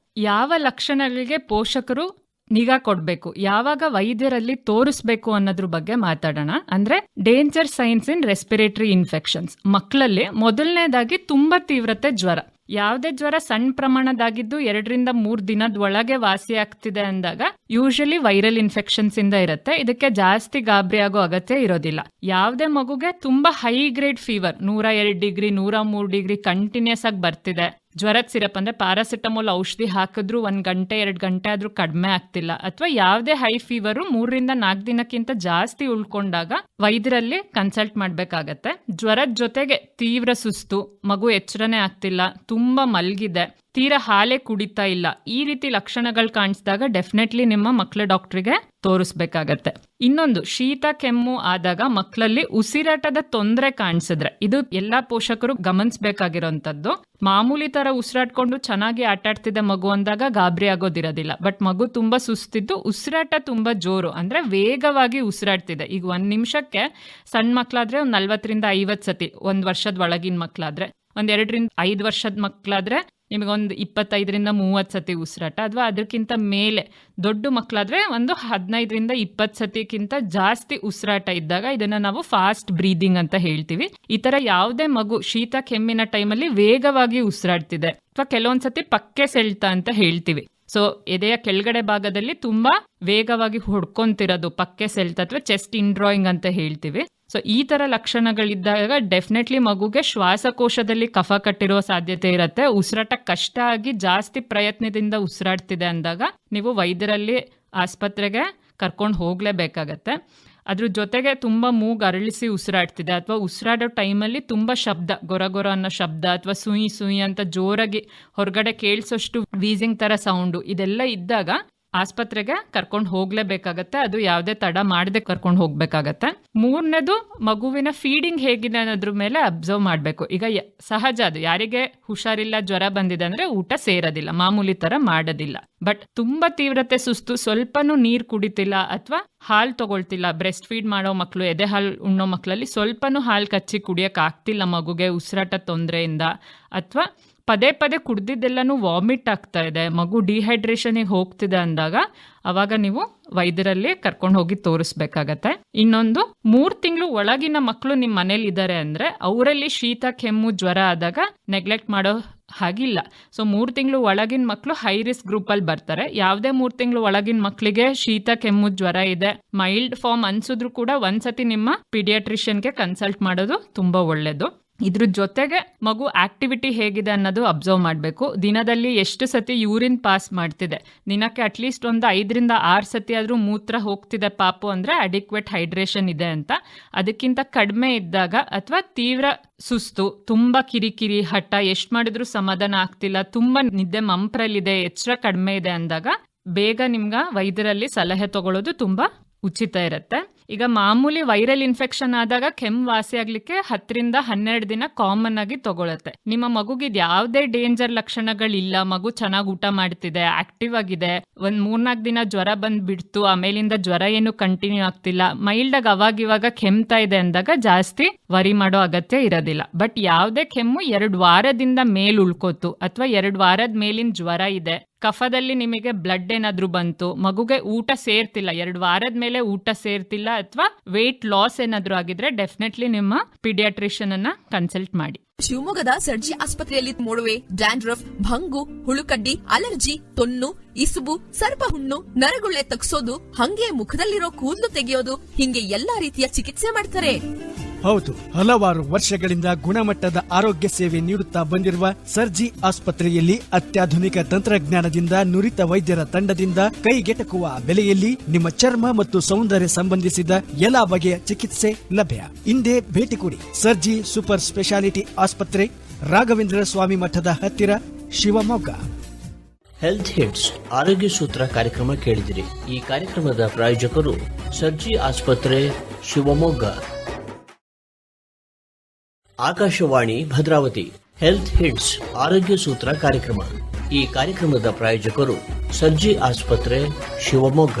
ಯಾವ ಲಕ್ಷಣಗಳಿಗೆ ಪೋಷಕರು ನಿಗಾ ಕೊಡಬೇಕು, ಯಾವಾಗ ವೈದ್ಯರಲ್ಲಿ ತೋರಿಸ್ಬೇಕು ಅನ್ನೋದ್ರ ಬಗ್ಗೆ ಮಾತಾಡೋಣ. ಅಂದ್ರೆ danger science in respiratory infections. ಮಕ್ಕಳಲ್ಲಿ ಮೊದಲನೇದಾಗಿ ತುಂಬಾ ತೀವ್ರತೆ ಜ್ವರ. ಯಾವುದೇ ಜ್ವರ ಸಣ್ಣ ಪ್ರಮಾಣದಾಗಿದ್ದು 2-3 ದಿನದ ಒಳಗೆ ವಾಸಿ ಆಗ್ತಿದೆ ಅಂದಾಗ ಯೂಶಲಿ ವೈರಲ್ ಇನ್ಫೆಕ್ಷನ್ಸ್ ಇಂದ ಇರುತ್ತೆ. ಇದಕ್ಕೆ ಜಾಸ್ತಿ ಗಾಬರಿ ಆಗೋ ಅಗತ್ಯ ಇರೋದಿಲ್ಲ. ಯಾವುದೇ ಮಗುಗೆ ತುಂಬಾ high grade fever 102 degree 103 degree continuous ಆಗಿ ಬರ್ತಿದೆ, ಜ್ವರದ ಸಿರಪ್ ಅಂದರೆ ಪ್ಯಾರಾಸಿಟಮೋಲ್ ಔಷಧಿ ಹಾಕಿದ್ರೂ 1 ಗಂಟೆ 2 ಗಂಟೆ ಆದರೂ ಕಡಿಮೆ ಆಗ್ತಿಲ್ಲ, ಅಥವಾ ಯಾವುದೇ ಹೈ ಫೀವರು 3 ರಿಂದ 4 ದಿನಕ್ಕಿಂತ ಜಾಸ್ತಿ ಉಳ್ಕೊಂಡಾಗ ವೈದ್ಯರಲ್ಲಿ ಕನ್ಸಲ್ಟ್ ಮಾಡಬೇಕಾಗತ್ತೆ. ಜ್ವರದ ಜೊತೆಗೆ ತೀವ್ರ ಸುಸ್ತು, ಮಗು ಎಚ್ಚರನೇ ಆಗ್ತಿಲ್ಲ, ತುಂಬ ಮಲಗಿದೆ, ತೀರಾ ಹಾಲೇ ಕುಡಿತಾ ಇಲ್ಲ, ಈ ರೀತಿ ಲಕ್ಷಣಗಳು ಕಾಣಿಸಿದಾಗ ಡೆಫಿನೆಟ್ಲಿ ನಿಮ್ಮ ಮಕ್ಕಳ ಡಾಕ್ಟ್ರಿಗೆ ತೋರಿಸ್ಬೇಕಾಗತ್ತೆ. ಇನ್ನೊಂದು, ಶೀತ ಕೆಮ್ಮು ಆದಾಗ ಮಕ್ಕಳಲ್ಲಿ ಉಸಿರಾಟದ ತೊಂದರೆ ಕಾಣಿಸಿದ್ರೆ ಇದು ಎಲ್ಲಾ ಪೋಷಕರು ಗಮನಿಸಬೇಕಾಗಿರೋಂಥದ್ದು. ಮಾಮೂಲಿ ತರ ಉಸಿರಾಡ್ಕೊಂಡು ಚೆನ್ನಾಗಿ ಆಟಾಡ್ತಿದ್ದ ಮಗು ಅಂದಾಗ ಗಾಬರಿ ಆಗೋದಿರೋದಿಲ್ಲ. ಬಟ್ ಮಗು ತುಂಬಾ ಸುಸ್ತಿದ್ದು ಉಸಿರಾಟ ತುಂಬಾ ಜೋರು ಅಂದ್ರೆ ವೇಗವಾಗಿ ಉಸಿರಾಡ್ತಿದೆ. ಈಗ 1 ನಿಮಿಷಕ್ಕೆ ಸಣ್ಣ ಮಕ್ಕಳಾದ್ರೆ 40 ರಿಂದ 50 ಸತಿ, 1 ವರ್ಷದ ಒಳಗಿನ ಮಕ್ಕಳಾದ್ರೆ, 2 ರಿಂದ 5 ವರ್ಷದ ಮಕ್ಕಳಾದ್ರೆ ನಿಮಗೊಂದು 25 ರಿಂದ 30 ಸತಿ ಉಸಿರಾಟ, ಅಥವಾ ಅದಕ್ಕಿಂತ ಮೇಲೆ ದೊಡ್ಡ ಮಕ್ಕಳಾದ್ರೆ 15 ರಿಂದ 20 ಸತಿಕ್ಕಿಂತ ಜಾಸ್ತಿ ಉಸಿರಾಟ ಇದ್ದಾಗ ಇದನ್ನ ನಾವು ಫಾಸ್ಟ್ ಬ್ರೀದಿಂಗ್ ಅಂತ ಹೇಳ್ತೀವಿ. ಈ ತರ ಯಾವುದೇ ಮಗು ಶೀತ ಕೆಮ್ಮಿನ ಟೈಮಲ್ಲಿ ವೇಗವಾಗಿ ಉಸಿರಾಡ್ತಿದೆ, ಅಥವಾ ಕೆಲವೊಂದ್ಸತಿ ಪಕ್ಕೆ ಸೆಳ್ತಾ ಅಂತ ಹೇಳ್ತೀವಿ. ಸೊ ಎದೆಯ ಕೆಳಗಡೆ ಭಾಗದಲ್ಲಿ ತುಂಬಾ ವೇಗವಾಗಿ ಹೊಡ್ಕೊಂತಿರೋದು, ಪಕ್ಕೆ ಸೆಳ್ತ ಅಥವಾ ಚೆಸ್ಟ್ ಇನ್ಡ್ರಾಯಿಂಗ್ ಅಂತ ಹೇಳ್ತೀವಿ. ಸೊ ಈ ತರ ಲಕ್ಷಣಗಳಿದ್ದಾಗ ಡೆಫಿನೆಟ್ಲಿ ಮಗುಗೆ ಶ್ವಾಸಕೋಶದಲ್ಲಿ ಕಫ ಕಟ್ಟಿರೋ ಸಾಧ್ಯತೆ ಇರುತ್ತೆ. ಉಸಿರಾಟ ಕಷ್ಟ ಆಗಿ ಜಾಸ್ತಿ ಪ್ರಯತ್ನದಿಂದ ಉಸಿರಾಡ್ತಿದೆ ಅಂದಾಗ ನೀವು ವೈದ್ಯರಲ್ಲಿ ಆಸ್ಪತ್ರೆಗೆ ಕರ್ಕೊಂಡು ಹೋಗ್ಲೇಬೇಕಾಗತ್ತೆ. ಅದ್ರ ಜೊತೆಗೆ ತುಂಬಾ ಮೂಗು ಅರಳಿಸಿ ಉಸಿರಾಡ್ತಿದೆ, ಅಥವಾ ಉಸಿರಾಡೋ ಟೈಮಲ್ಲಿ ತುಂಬಾ ಶಬ್ದ, ಗೊರ ಅನ್ನೋ ಶಬ್ದ, ಅಥವಾ ಸುಯಿ ಸುಯಿ ಅಂತ ಜೋರಾಗಿ ಹೊರಗಡೆ ಕೇಳಿಸೋಷ್ಟು ವೀಸಿಂಗ್ ತರ ಸೌಂಡು, ಇದೆಲ್ಲ ಇದ್ದಾಗ ಆಸ್ಪತ್ರೆಗೆ ಕರ್ಕೊಂಡು ಹೋಗ್ಲೇಬೇಕಾಗತ್ತೆ. ಅದು ಯಾವುದೇ ತಡ ಮಾಡದೆ ಕರ್ಕೊಂಡು ಹೋಗ್ಬೇಕಾಗತ್ತೆ. 3ನೇದು, ಮಗುವಿನ ಫೀಡಿಂಗ್ ಹೇಗಿದೆ ಅನ್ನೋದ್ರ ಮೇಲೆ ಅಬ್ಸರ್ವ್ ಮಾಡಬೇಕು. ಈಗ ಸಹಜ, ಅದು ಯಾರಿಗೆ ಹುಷಾರಿಲ್ಲ, ಜ್ವರ ಬಂದಿದೆ ಅಂದ್ರೆ ಊಟ ಸೇರೋದಿಲ್ಲ, ಮಾಮೂಲಿ ತರ ಮಾಡೋದಿಲ್ಲ. ಬಟ್ ತುಂಬಾ ತೀವ್ರತೆ ಸುಸ್ತು, ಸ್ವಲ್ಪನೂ ನೀರು ಕುಡಿತಿಲ್ಲ, ಅಥವಾ ಹಾಲು ತಗೊಳ್ತಿಲ್ಲ, ಬ್ರೆಸ್ಟ್ ಫೀಡ್ ಮಾಡೋ ಮಕ್ಕಳು, ಎದೆ ಹಾಲು ಉಣ್ಣೋ ಮಕ್ಕಳಲ್ಲಿ ಸ್ವಲ್ಪನೂ ಹಾಲು ಕಚ್ಚಿ ಕುಡಿಯಕ್ಕೆ ಆಗ್ತಿಲ್ಲ ಮಗುಗೆ ಉಸಿರಾಟ ತೊಂದರೆಯಿಂದ, ಅಥವಾ ಪದೇ ಪದೇ ಕುಡ್ದಿದ್ದೆಲ್ಲನೂ ವಾಮಿಟ್ ಆಗ್ತಾ ಇದೆ, ಮಗು ಡಿಹೈಡ್ರೇಷನ್ಗೆ ಹೋಗ್ತಿದೆ ಅಂದಾಗ ಅವಾಗ ನೀವು ವೈದ್ಯರಲ್ಲಿ ಕರ್ಕೊಂಡು ಹೋಗಿ ತೋರಿಸ್ಬೇಕಾಗತ್ತೆ. ಇನ್ನೊಂದು, 3 ತಿಂಗಳು ಒಳಗಿನ ಮಕ್ಕಳು ನಿಮ್ಮ ಮನೇಲಿ ಇದ್ದಾರೆ ಅಂದ್ರೆ ಅವರಲ್ಲಿ ಶೀತ ಕೆಮ್ಮು ಜ್ವರ ಆದಾಗ ನೆಗ್ಲೆಕ್ಟ್ ಮಾಡೋ ಹಾಗಿಲ್ಲ. ಸೊ 3 ತಿಂಗಳು ಒಳಗಿನ ಮಕ್ಕಳು ಹೈ ರಿಸ್ಕ್ ಗ್ರೂಪ್ ಅಲ್ಲಿ ಬರ್ತಾರೆ. ಯಾವುದೇ 3 ತಿಂಗಳು ಒಳಗಿನ ಮಕ್ಕಳಿಗೆ ಶೀತ ಕೆಮ್ಮು ಜ್ವರ ಇದೆ, ಮೈಲ್ಡ್ ಫಾರ್ಮ್ ಅನ್ಸಿದ್ರು ಕೂಡ ಒಂದ್ಸತಿ ನಿಮ್ಮ ಪೀಡಿಯಾಟ್ರಿಷಿಯನ್ಗೆ ಕನ್ಸಲ್ಟ್ ಮಾಡೋದು ತುಂಬಾ ಒಳ್ಳೇದು. ಇದ್ರ ಜೊತೆಗೆ ಮಗು ಆಕ್ಟಿವಿಟಿ ಹೇಗಿದೆ ಅನ್ನೋದು ಅಬ್ಸರ್ವ್ ಮಾಡಬೇಕು. ದಿನದಲ್ಲಿ ಎಷ್ಟು ಸತಿ ಯೂರಿನ್ ಪಾಸ್ ಮಾಡ್ತಿದೆ, ದಿನಕ್ಕೆ ಅಟ್ಲೀಸ್ಟ್ 5 ರಿಂದ 6 ಸತಿ ಆದ್ರೂ ಮೂತ್ರ ಹೋಗ್ತಿದೆ ಪಾಪು ಅಂದ್ರೆ ಅಡಿಕ್ವೇಟ್ ಹೈಡ್ರೇಷನ್ ಇದೆ ಅಂತ. ಅದಕ್ಕಿಂತ ಕಡಿಮೆ ಇದ್ದಾಗ, ಅಥವಾ ತೀವ್ರ ಸುಸ್ತು, ತುಂಬಾ ಕಿರಿಕಿರಿ, ಹಠ, ಎಷ್ಟು ಮಾಡಿದ್ರು ಸಮಾಧಾನ ಆಗ್ತಿಲ್ಲ, ತುಂಬಾ ನಿದ್ದೆ ಮಂಪ್ರಲ್ಲಿದೆ, ಎಚ್ಚರ ಕಡಿಮೆ ಇದೆ ಅಂದಾಗ ಬೇಗ ನಿಮ್ಗೆ ವೈದ್ಯರಲ್ಲಿ ಸಲಹೆ ತಗೊಳ್ಳೋದು ತುಂಬಾ ಉಚಿತ ಇರುತ್ತೆ. ಈಗ ಮಾಮೂಲಿ ವೈರಲ್ ಇನ್ಫೆಕ್ಷನ್ ಆದಾಗ ಕೆಮ್ಮು ವಾಸಿ ಆಗ್ಲಿಕ್ಕೆ 10 ರಿಂದ 12 ದಿನ ಕಾಮನ್ ಆಗಿ ತಗೊಳತ್ತೆ. ನಿಮ್ಮ ಮಗುಗಿದ್ ಯಾವುದೇ ಡೇಂಜರ್ ಲಕ್ಷಣಗಳಿಲ್ಲ, ಮಗು ಚೆನ್ನಾಗಿ ಊಟ ಮಾಡ್ತಿದೆ, ಆಕ್ಟಿವ್ ಆಗಿದೆ, 3-4 ದಿನ ಜ್ವರ ಬಂದ್ ಬಿಡ್ತು, ಆಮೇಲಿಂದ ಜ್ವರ ಏನು ಕಂಟಿನ್ಯೂ ಆಗ್ತಿಲ್ಲ, ಮೈಲ್ಡ್ ಆಗಿ ಅವಾಗಿವಾಗ ಕೆಮ್ತಾ ಇದೆ ಅಂದಾಗ ಜಾಸ್ತಿ ವರಿ ಮಾಡೋ ಅಗತ್ಯ ಇರೋದಿಲ್ಲ. ಬಟ್ ಯಾವುದೇ ಕೆಮ್ಮು 2 ವಾರದಿಂದ ಮೇಲ್ ಉಳ್ಕೋತು, ಅಥವಾ 2 ವಾರದ ಮೇಲಿನ ಜ್ವರ ಇದೆ, ಕಫದಲ್ಲಿ ನಿಮಗೆ ಬ್ಲಡ್ ಏನಾದ್ರೂ ಬಂತು, ಮಗುಗೆ ಊಟ ಸೇರ್ತಿಲ್ಲ, 2 ವಾರದ ಮೇಲೆ ಊಟ ಸೇರ್ತಿಲ್ಲ, ಅಥವಾ ವೇಟ್ ಲಾಸ್ ಏನಾದ್ರೂ ಆಗಿದ್ರೆ ಡೆಫಿನೆಟ್ಲಿ ನಿಮ್ಮ ಪೀಡಿಯಾಟ್ರಿಷಿಯನ್ ಅನ್ನ ಕನ್ಸಲ್ಟ್ ಮಾಡಿ. ಶಿವಮೊಗ್ಗದ ಸರ್ಜಿ ಆಸ್ಪತ್ರೆಯಲ್ಲಿ ಮೊಡವೆ, ಡ್ಯಾಂಡ್ರಫ್, ಭಂಗು, ಹುಳುಕಡ್ಡಿ, ಅಲರ್ಜಿ, ತೊನ್ನು, ಇಸುಬು, ಸರ್ಪ ಹುಣ್ಣು, ನರಗುಳ್ಳೆ ತಗ್ಸೋದು, ಹಂಗೆ ಮುಖದಲ್ಲಿರೋ ಕೂದಲು ತೆಗೆಯೋದು, ಹಿಂಗೆ ಎಲ್ಲಾ ರೀತಿಯ ಚಿಕಿತ್ಸೆ ಮಾಡ್ತಾರೆ. ಹೌದು, ಹಲವಾರು ವರ್ಷಗಳಿಂದ ಗುಣಮಟ್ಟದ ಆರೋಗ್ಯ ಸೇವೆ ನೀಡುತ್ತಾ ಬಂದಿರುವ ಸರ್ಜಿ ಆಸ್ಪತ್ರೆಯಲ್ಲಿ ಅತ್ಯಾಧುನಿಕ ತಂತ್ರಜ್ಞಾನದಿಂದ ನುರಿತ ವೈದ್ಯರ ತಂಡದಿಂದ ಕೈಗೆಟಕುವ ಬೆಲೆಯಲ್ಲಿ ನಿಮ್ಮ ಚರ್ಮ ಮತ್ತು ಸೌಂದರ್ಯ ಸಂಬಂಧಿಸಿದ ಎಲ್ಲಾ ಬಗೆಯ ಚಿಕಿತ್ಸೆ ಲಭ್ಯ. ಇಂದೇ ಭೇಟಿ ಕೊಡಿ. ಸರ್ಜಿ ಸೂಪರ್ ಸ್ಪೆಷಾಲಿಟಿ ಆಸ್ಪತ್ರೆ, ರಾಘವೇಂದ್ರ ಸ್ವಾಮಿ ಮಠದ ಹತ್ತಿರ, ಶಿವಮೊಗ್ಗ. ಹೆಲ್ತ್ ಹಿಟ್ಸ್ ಆರೋಗ್ಯ ಸೂತ್ರ ಕಾರ್ಯಕ್ರಮ ಕೇಳಿದಿರಿ. ಈ ಕಾರ್ಯಕ್ರಮದ ಪ್ರಾಯೋಜಕರು ಸರ್ಜಿ ಆಸ್ಪತ್ರೆ, ಶಿವಮೊಗ್ಗ. ಆಕಾಶವಾಣಿ ಭದ್ರಾವತಿ. ಹೆಲ್ತ್ ಹಿಟ್ಸ್ ಆರೋಗ್ಯ ಸೂತ್ರ ಕಾರ್ಯಕ್ರಮ. ಈ ಕಾರ್ಯಕ್ರಮದ ಪ್ರಾಯೋಜಕರು ಸರ್ಜಿ ಆಸ್ಪತ್ರೆ, ಶಿವಮೊಗ್ಗ.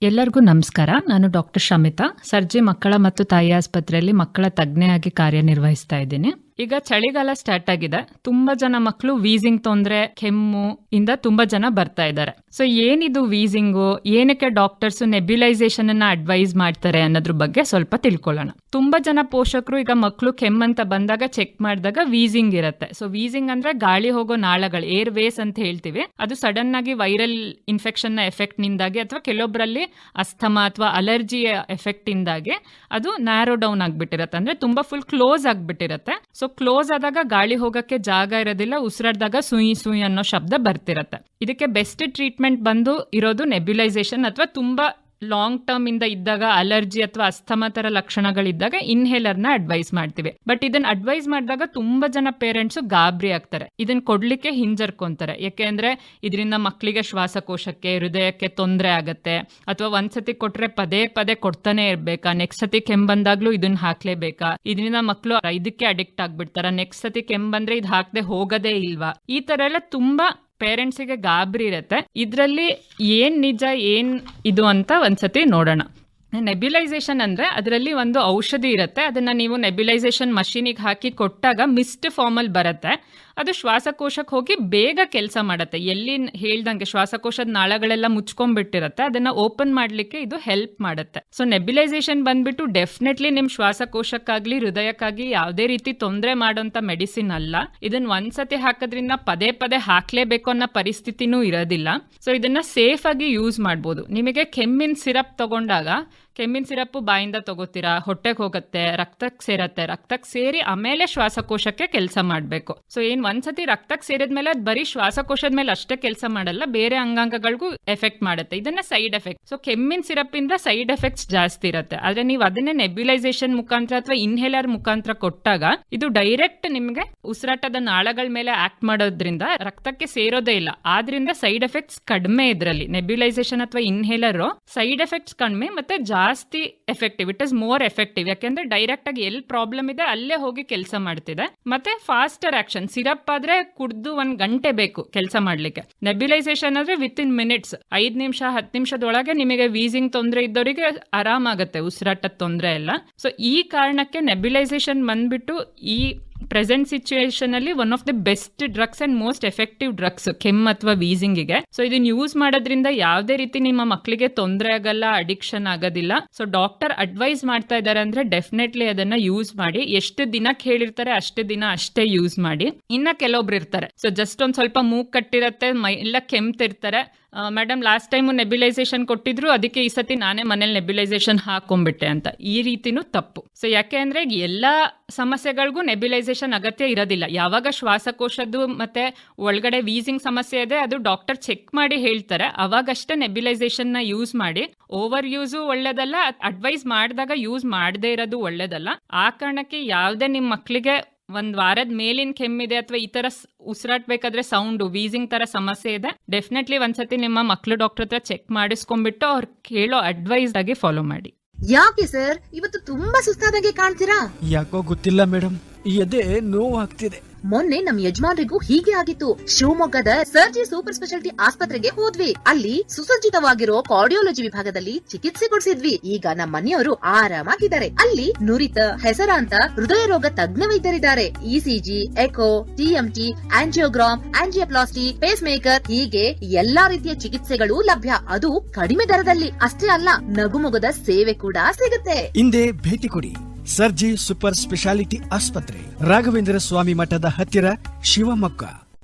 ಎಲ್ಲರಿಗೂ ನಮಸ್ಕಾರ. ನಾನು ಡಾಕ್ಟರ್ ಶಮಿತಾ, ಸರ್ಜಿ ಮಕ್ಕಳ ಮತ್ತು ತಾಯಿ ಆಸ್ಪತ್ರೆಯಲ್ಲಿ ಮಕ್ಕಳ ತಜ್ಞೆಯಾಗಿ ಕಾರ್ಯನಿರ್ವಹಿಸ್ತಾ ಇದ್ದೀನಿ. ಈಗ ಚಳಿಗಾಲ ಸ್ಟಾರ್ಟ್ ಆಗಿದೆ, ತುಂಬಾ ಜನ ಮಕ್ಕಳು ವೀಸಿಂಗ್ ತೊಂದರೆ, ಕೆಮ್ಮು ಇಂದ ತುಂಬಾ ಜನ ಬರ್ತಾ ಇದ್ದಾರೆ. ಸೊ ಏನಿದು ವೀಸಿಂಗು, ಏನಕ್ಕೆ ಡಾಕ್ಟರ್ಸ್ ನೆಬ್ಯುಲೈಸೇಷನ್ ಅನ್ನ ಅಡ್ವೈಸ್ ಮಾಡ್ತಾರೆ ಅನ್ನೋದ್ರ ಬಗ್ಗೆ ಸ್ವಲ್ಪ ತಿಳ್ಕೊಳ್ಳೋಣ. ತುಂಬಾ ಜನ ಪೋಷಕರು ಈಗ ಮಕ್ಕಳು ಕೆಮ್ಮಂತ ಬಂದಾಗ ಚೆಕ್ ಮಾಡಿದಾಗ ವೀಸಿಂಗ್ ಇರುತ್ತೆ. ಸೊ ವೀಸಿಂಗ್ ಅಂದ್ರೆ ಗಾಳಿ ಹೋಗೋ ನಾಳಗಳು, ಏರ್ ವೇಸ್ ಅಂತ ಹೇಳ್ತೀವಿ. ಅದು ಸಡನ್ ಆಗಿ ವೈರಲ್ ಇನ್ಫೆಕ್ಷನ್ ನ ಎಫೆಕ್ಟ್ ನಿಂದಾಗಿ, ಅಥವಾ ಕೆಲವೊಬ್ಬರಲ್ಲಿ ಅಸ್ಥಮಾ ಅಥವಾ ಅಲರ್ಜಿಯ ಎಫೆಕ್ಟ್ ಇಂದಾಗಿ ಅದು ನ್ಯಾರೋ ಡೌನ್ ಆಗ್ಬಿಟ್ಟಿರತ್ತೆ, ಅಂದ್ರೆ ತುಂಬಾ ಫುಲ್ ಕ್ಲೋಸ್ ಆಗ್ಬಿಟ್ಟಿರತ್ತೆ. ಸೊ ಸೊ ಕ್ಲೋಸ್ ಆದಾಗ ಗಾಳಿ ಹೋಗಕ್ಕೆ ಜಾಗ ಇರೋದಿಲ್ಲ, ಉಸಿರಾಡಿದಾಗ ಸುಯಿ ಸುಯಿ ಅನ್ನೋ ಶಬ್ದ ಬರ್ತಿರತ್ತೆ. ಇದಕ್ಕೆ ಬೆಸ್ಟ್ ಟ್ರೀಟ್ಮೆಂಟ್ ಬಂದು ಇರೋದು ನೆಬ್ಯುಲೈಸೇಷನ್, ಅಥವಾ ತುಂಬಾ ಲಾಂಗ್ ಟರ್ಮ್ ಇಂದ ಇದ್ದಾಗ ಅಲರ್ಜಿ ಅಥವಾ ಅಸ್ತಮಾ ತರ ಲಕ್ಷಣಗಳಿದ್ದಾಗ ಇನ್ಹೇಲರ್ನ ಅಡ್ವೈಸ್ ಮಾಡ್ತೀವಿ. ಬಟ್ ಇದನ್ನ ಅಡ್ವೈಸ್ ಮಾಡಿದಾಗ ತುಂಬಾ ಜನ ಪೇರೆಂಟ್ಸ್ ಗಾಬರಿ ಆಗ್ತಾರೆ, ಇದನ್ನ ಕೊಡ್ಲಿಕ್ಕೆ ಹಿಂಜರ್ಕೊಂತಾರೆ. ಯಾಕೆಂದ್ರೆ ಇದರಿಂದ ಮಕ್ಕಳಿಗೆ ಶ್ವಾಸಕೋಶಕ್ಕೆ, ಹೃದಯಕ್ಕೆ ತೊಂದರೆ ಆಗತ್ತೆ, ಅಥವಾ ಒಂದ್ಸತಿ ಕೊಟ್ರೆ ಪದೇ ಪದೇ ಕೊಡ್ತಾನೆ ಇರ್ಬೇಕಾ, ನೆಕ್ಸ್ಟ್ ಸತಿ ಕೆಮ್ಮು ಬಂದಾಗ್ಲೂ ಇದನ್ನ ಹಾಕ್ಲೇಬೇಕಾ, ಇದರಿಂದ ಮಕ್ಕಳು ಇದಕ್ಕೆ ಅಡಿಕ್ಟ್ ಆಗ್ಬಿಡ್ತಾರ, ನೆಕ್ಸ್ಟ್ ಸತಿ ಕೆಮ್ಮು ಬಂದ್ರೆ ಇದು ಹಾಕದೆ ಹೋಗೋದೇ ಇಲ್ವಾ, ಈ ತರ ಎಲ್ಲ ತುಂಬಾ ಪೇರೆಂಟ್ಸಿಗೆ ಗಾಬರಿ ಇರುತ್ತೆ. ಇದರಲ್ಲಿ ಏನ್ ನಿಜ ಏನ್ ಇದು ಅಂತ ಒಂದ್ಸತಿ ನೋಡೋಣ. ನೆಬ್ಯುಲೈಸೇಷನ್ ಅಂದ್ರೆ ಅದರಲ್ಲಿ ಒಂದು ಔಷಧಿ ಇರುತ್ತೆ, ಅದನ್ನ ನೀವು ನೆಬ್ಯುಲೈಸೇಷನ್ ಮಷೀನಿಗೆ ಹಾಕಿ ಕೊಟ್ಟಾಗ ಮಿಸ್ಟ್ ಫಾರ್ಮಲ್ಲಿ ಬರುತ್ತೆ. ಅದು ಶ್ವಾಸಕೋಶಕ್ಕೆ ಹೋಗಿ ಬೇಗ ಕೆಲಸ ಮಾಡುತ್ತೆ. ಎಲ್ಲಿ ಹೇಳ್ದಂಗೆ ಶ್ವಾಸಕೋಶದ ನಾಳಗಳೆಲ್ಲ ಮುಚ್ಕೊಂಡ್ಬಿಟ್ಟಿರುತ್ತೆ, ಅದನ್ನ ಓಪನ್ ಮಾಡ್ಲಿಕ್ಕೆ ಇದು ಹೆಲ್ಪ್ ಮಾಡುತ್ತೆ. ಸೊ ನೆಬ್ಯುಲೈಸೇಷನ್ ಬಂದ್ಬಿಟ್ಟು ಡೆಫಿನೆಟ್ಲಿ ನಿಮ್ ಶ್ವಾಸಕೋಶಕ್ಕಾಗ್ಲಿ ಹೃದಯಕ್ಕಾಗ್ಲಿ ಯಾವುದೇ ರೀತಿ ತೊಂದರೆ ಮಾಡೋಂಥ ಮೆಡಿಸಿನ್ ಅಲ್ಲ. ಇದನ್ನ ಒಂದ್ಸತಿ ಹಾಕೋದ್ರಿಂದ ಪದೇ ಪದೇ ಹಾಕ್ಲೇಬೇಕು ಅನ್ನೋ ಪರಿಸ್ಥಿತಿನೂ ಇರೋದಿಲ್ಲ. ಸೊ ಇದನ್ನ ಸೇಫ್ ಆಗಿ ಯೂಸ್ ಮಾಡ್ಬೋದು. ನಿಮಗೆ ಕೆಮ್ಮಿನ ಸಿರಪ್ ತಗೊಂಡಾಗ ಕೆಮ್ಮಿನ ಸಿರಪ್ ಬಾಯಿಂದ ತಗೋತೀರಾ, ಹೊಟ್ಟೆಗೆ ಹೋಗುತ್ತೆ, ರಕ್ತಕ್ಕೆ ಸೇರತ್ತೆ, ರಕ್ತಕ್ಕೆ ಸೇರಿ ಆಮೇಲೆ ಶ್ವಾಸಕೋಶಕ್ಕೆ ಕೆಲಸ ಮಾಡಬೇಕು. ಸೊ ಏನ್ ಒಂದ್ಸತಿ ರಕ್ತಕ್ಕೆ ಸೇರಿದ್ಮೇಲೆ ಅದು ಬರೀ ಶ್ವಾಸಕೋಶದ ಮೇಲೆ ಅಷ್ಟೇ ಕೆಲಸ ಮಾಡಲ್ಲ, ಬೇರೆ ಅಂಗಾಂಗಗಳಿಗೂ ಎಫೆಕ್ಟ್ ಮಾಡುತ್ತೆ. ಇದನ್ನ ಸೈಡ್ ಎಫೆಕ್ಟ್. ಸೊ ಕೆಮ್ಮಿನ ಸಿರಪ್ ಇಂದ ಸೈಡ್ ಎಫೆಕ್ಟ್ಸ್ ಜಾಸ್ತಿ ಇರುತ್ತೆ. ಆದ್ರೆ ನೀವು ಅದನ್ನೇ ನೆಬ್ಯುಲೈಸೇಷನ್ ಮುಖಾಂತರ ಅಥವಾ ಇನ್ಹೇಲರ್ ಮುಖಾಂತರ ಕೊಟ್ಟಾಗ ಇದು ಡೈರೆಕ್ಟ್ ನಿಮ್ಗೆ ಉಸಿರಾಟದ ನಾಳಗಳ ಮೇಲೆ ಆಕ್ಟ್ ಮಾಡೋದ್ರಿಂದ ರಕ್ತಕ್ಕೆ ಸೇರೋದೇ ಇಲ್ಲ. ಆದ್ರಿಂದ ಸೈಡ್ ಎಫೆಕ್ಟ್ಸ್ ಕಡಿಮೆ. ಇದರಲ್ಲಿ ನೆಬ್ಯುಲೈಸೇಷನ್ ಅಥವಾ ಇನ್ಹೇಲರ್ ಸೈಡ್ ಎಫೆಕ್ಟ್ಸ್ ಕಡಿಮೆ ಮತ್ತೆ ಜಾಸ್ತಿ effective. It is more effective. ಯಾಕೆಂದ್ರೆ ಡೈರೆಕ್ಟ್ ಆಗಿ ಎಲ್ಲಿ ಪ್ರಾಬ್ಲಮ್ ಇದೆ ಅಲ್ಲೇ ಹೋಗಿ ಕೆಲಸ ಮಾಡ್ತಿದೆ. ಮತ್ತೆ ಫಾಸ್ಟರ್ ಆಕ್ಷನ್. ಸಿರಪ್ ಆದ್ರೆ ಕುಡ್ದು 1 ಗಂಟೆ ಬೇಕು ಕೆಲಸ ಮಾಡ್ಲಿಕ್ಕೆ. ನೆಬ್ಯುಲೈಸೇಷನ್ ಆದ್ರೆ ವಿತ್ ಇನ್ ಮಿನಿಟ್ಸ್, 5 ನಿಮಿಷ 10 ನಿಮಿಷದೊಳಗೆ ನಿಮಗೆ ವೀಸಿಂಗ್ ತೊಂದರೆ ಇದ್ದವರಿಗೆ ಆರಾಮಾಗತ್ತೆ, ಉಸಿರಾಟದ ತೊಂದರೆ ಎಲ್ಲ. ಸೊ ಈ ಕಾರಣಕ್ಕೆ ನೆಬ್ಯುಲೈಸೇಷನ್ ಬಂದ್ಬಿಟ್ಟು ಈ ಪ್ರೆಸೆಂಟ್ ಸಿಚುಯೇಷನ್ ಅಲ್ಲಿ one of the best drugs and most effective drugs ಕೆಮ್ಮು ಅಥವಾ ವೀಸಿಂಗಿಗೆ. ಸೊ ಇದನ್ನ ಯೂಸ್ ಮಾಡೋದ್ರಿಂದ ಯಾವುದೇ ರೀತಿ ನಿಮ್ಮ ಮಕ್ಕಳಿಗೆ ತೊಂದರೆ ಆಗಲ್ಲ, ಅಡಿಕ್ಷನ್ ಆಗೋದಿಲ್ಲ. ಸೊ ಡಾಕ್ಟರ್ ಅಡ್ವೈಸ್ ಮಾಡ್ತಾ ಇದ್ದಾರೆ ಅಂದ್ರೆ ಡೆಫಿನೆಟ್ಲಿ ಅದನ್ನ ಯೂಸ್ ಮಾಡಿ. ಎಷ್ಟು ದಿನಕ್ಕೆ ಹೇಳಿರ್ತಾರೆ ಅಷ್ಟು ದಿನ ಅಷ್ಟೇ ಯೂಸ್ ಮಾಡಿ. ಇನ್ನ ಕೆಲವೊಬ್ರು ಇರ್ತಾರೆ, ಸೊ ಜಸ್ಟ್ ಒಂದ್ ಸ್ವಲ್ಪ ಮೂಗ್ ಕಟ್ಟಿರತ್ತೆ, ಮೈ ಎಲ್ಲ ಕೆಮ್ತಿರ್ತಾರೆ, ಮೇಡಮ್ ಲಾಸ್ಟ್ ಟೈಮು ನೆಬ್ಯುಲೈಸೇಷನ್ ಕೊಟ್ಟಿದ್ರು, ಅದಕ್ಕೆ ಈ ಸತಿ ನಾನೇ ಮನೇಲಿ ನೆಬ್ಯುಲೈಸೇಷನ್ ಹಾಕೊಂಡ್ಬಿಟ್ಟೆ ಅಂತ. ಈ ರೀತಿನೂ ತಪ್ಪು. ಸೊ ಯಾಕೆ ಅಂದ್ರೆ ಎಲ್ಲಾ ಸಮಸ್ಯೆಗಳಿಗೂ ನೆಬ್ಯುಲೈಸೇಷನ್ ಅಗತ್ಯ ಇರೋದಿಲ್ಲ. ಯಾವಾಗ ಶ್ವಾಸಕೋಶದ್ದು ಮತ್ತೆ ಒಳಗಡೆ ವೀಸಿಂಗ್ ಸಮಸ್ಯೆ ಇದೆ ಅದು ಡಾಕ್ಟರ್ ಚೆಕ್ ಮಾಡಿ ಹೇಳ್ತಾರೆ, ಅವಾಗಷ್ಟೇ ನೆಬ್ಯುಲೈಸೇಷನ್ ನ ಯೂಸ್ ಮಾಡಿ. ಓವರ್ ಯೂಸು ಒಳ್ಳೇದಲ್ಲ, ಅಡ್ವೈಸ್ ಮಾಡಿದಾಗ ಯೂಸ್ ಮಾಡದೇ ಇರೋದು ಒಳ್ಳೇದಲ್ಲ. ಆ ಕಾರಣಕ್ಕೆ ಯಾವುದೇ ನಿಮ್ಮ ಮಕ್ಕಳಿಗೆ 1 ವಾರದ ಮೇಲಿನ ಕೆಮ್ಮಿದೆ ಅಥವಾ ಈ ತರ ಉಸಿರಾಟ್ಬೇಕಾದ್ರೆ ಸೌಂಡ್ ವೀಸಿಂಗ್ ತರ ಸಮಸ್ಯೆ ಇದೆ, ಡೆಫಿನೆಟ್ಲಿ ಒಂದ್ಸತಿ ನಿಮ್ಮ ಮಕ್ಕಳು ಡಾಕ್ಟರ್ ಹತ್ರ ಚೆಕ್ ಮಾಡಿಸ್ಕೊಂಡ್ಬಿಟ್ಟು ಅವ್ರು ಕೇಳೋ ಅಡ್ವೈಸ್ ಆಗಿ ಫಾಲೋ ಮಾಡಿ. ಯಾಕೆ ಸರ್ ಇವತ್ತು ತುಂಬಾ ಸುಸ್ತಾದಾಗೆ ಕಾಣ್ತೀರಾ? ಯಾಕೋ ಗೊತ್ತಿಲ್ಲ ಮೇಡಮ್, ಈ ಎದೆ ನೋವು ಆಗ್ತಿದೆ. ಮೊನ್ನೆ ನಮ್ ಯಜಮಾನ್ರಿಗೂ ಹೀಗೆ ಆಗಿತ್ತು. ಶಿವಮೊಗ್ಗದ ಸರ್ಜಿ ಸೂಪರ್ ಸ್ಪೆಷಾಲಿಟಿ ಆಸ್ಪತ್ರೆಗೆ ಹೋದ್ವಿ. ಅಲ್ಲಿ ಸುಸಜ್ಜಿತವಾಗಿರೋ ಕಾರ್ಡಿಯಾಲಜಿ ವಿಭಾಗದಲ್ಲಿ ಚಿಕಿತ್ಸೆ ಕೊಡಿಸಿದ್ವಿ. ಈಗ ನಮ್ಮ ಮನೆಯವರು ಆರಾಮಾಗಿದ್ದಾರೆ. ಅಲ್ಲಿ ನುರಿತ ಹೆಸರಾಂತ ಹೃದಯ ರೋಗ ತಜ್ಞ ವೈದ್ಯರಿದ್ದಾರೆ. ECG, echo, TMT, angiogram, angioplasty, pace maker, ಹೀಗೆ ಎಲ್ಲಾ ರೀತಿಯ ಚಿಕಿತ್ಸೆಗಳು ಲಭ್ಯ. ಅದು ಕಡಿಮೆ ದರದಲ್ಲಿ. ಅಷ್ಟೇ ಅಲ್ಲ, ನಗುಮೊಗದ ಸೇವೆ ಕೂಡ ಸಿಗುತ್ತೆ. ಹಿಂದೆ ಭೇಟಿ ಕೊಡಿ ಸರ್ಜಿ ಸೂಪರ್ ಸ್ಪೆಷಾಲಿಟಿ ಆಸ್ಪತ್ರೆ, ರಾಘವೇಂದ್ರ ಸ್ವಾಮಿ ಮಠದ ಹತ್ತಿರ, ಶಿವಮೊಗ್ಗ.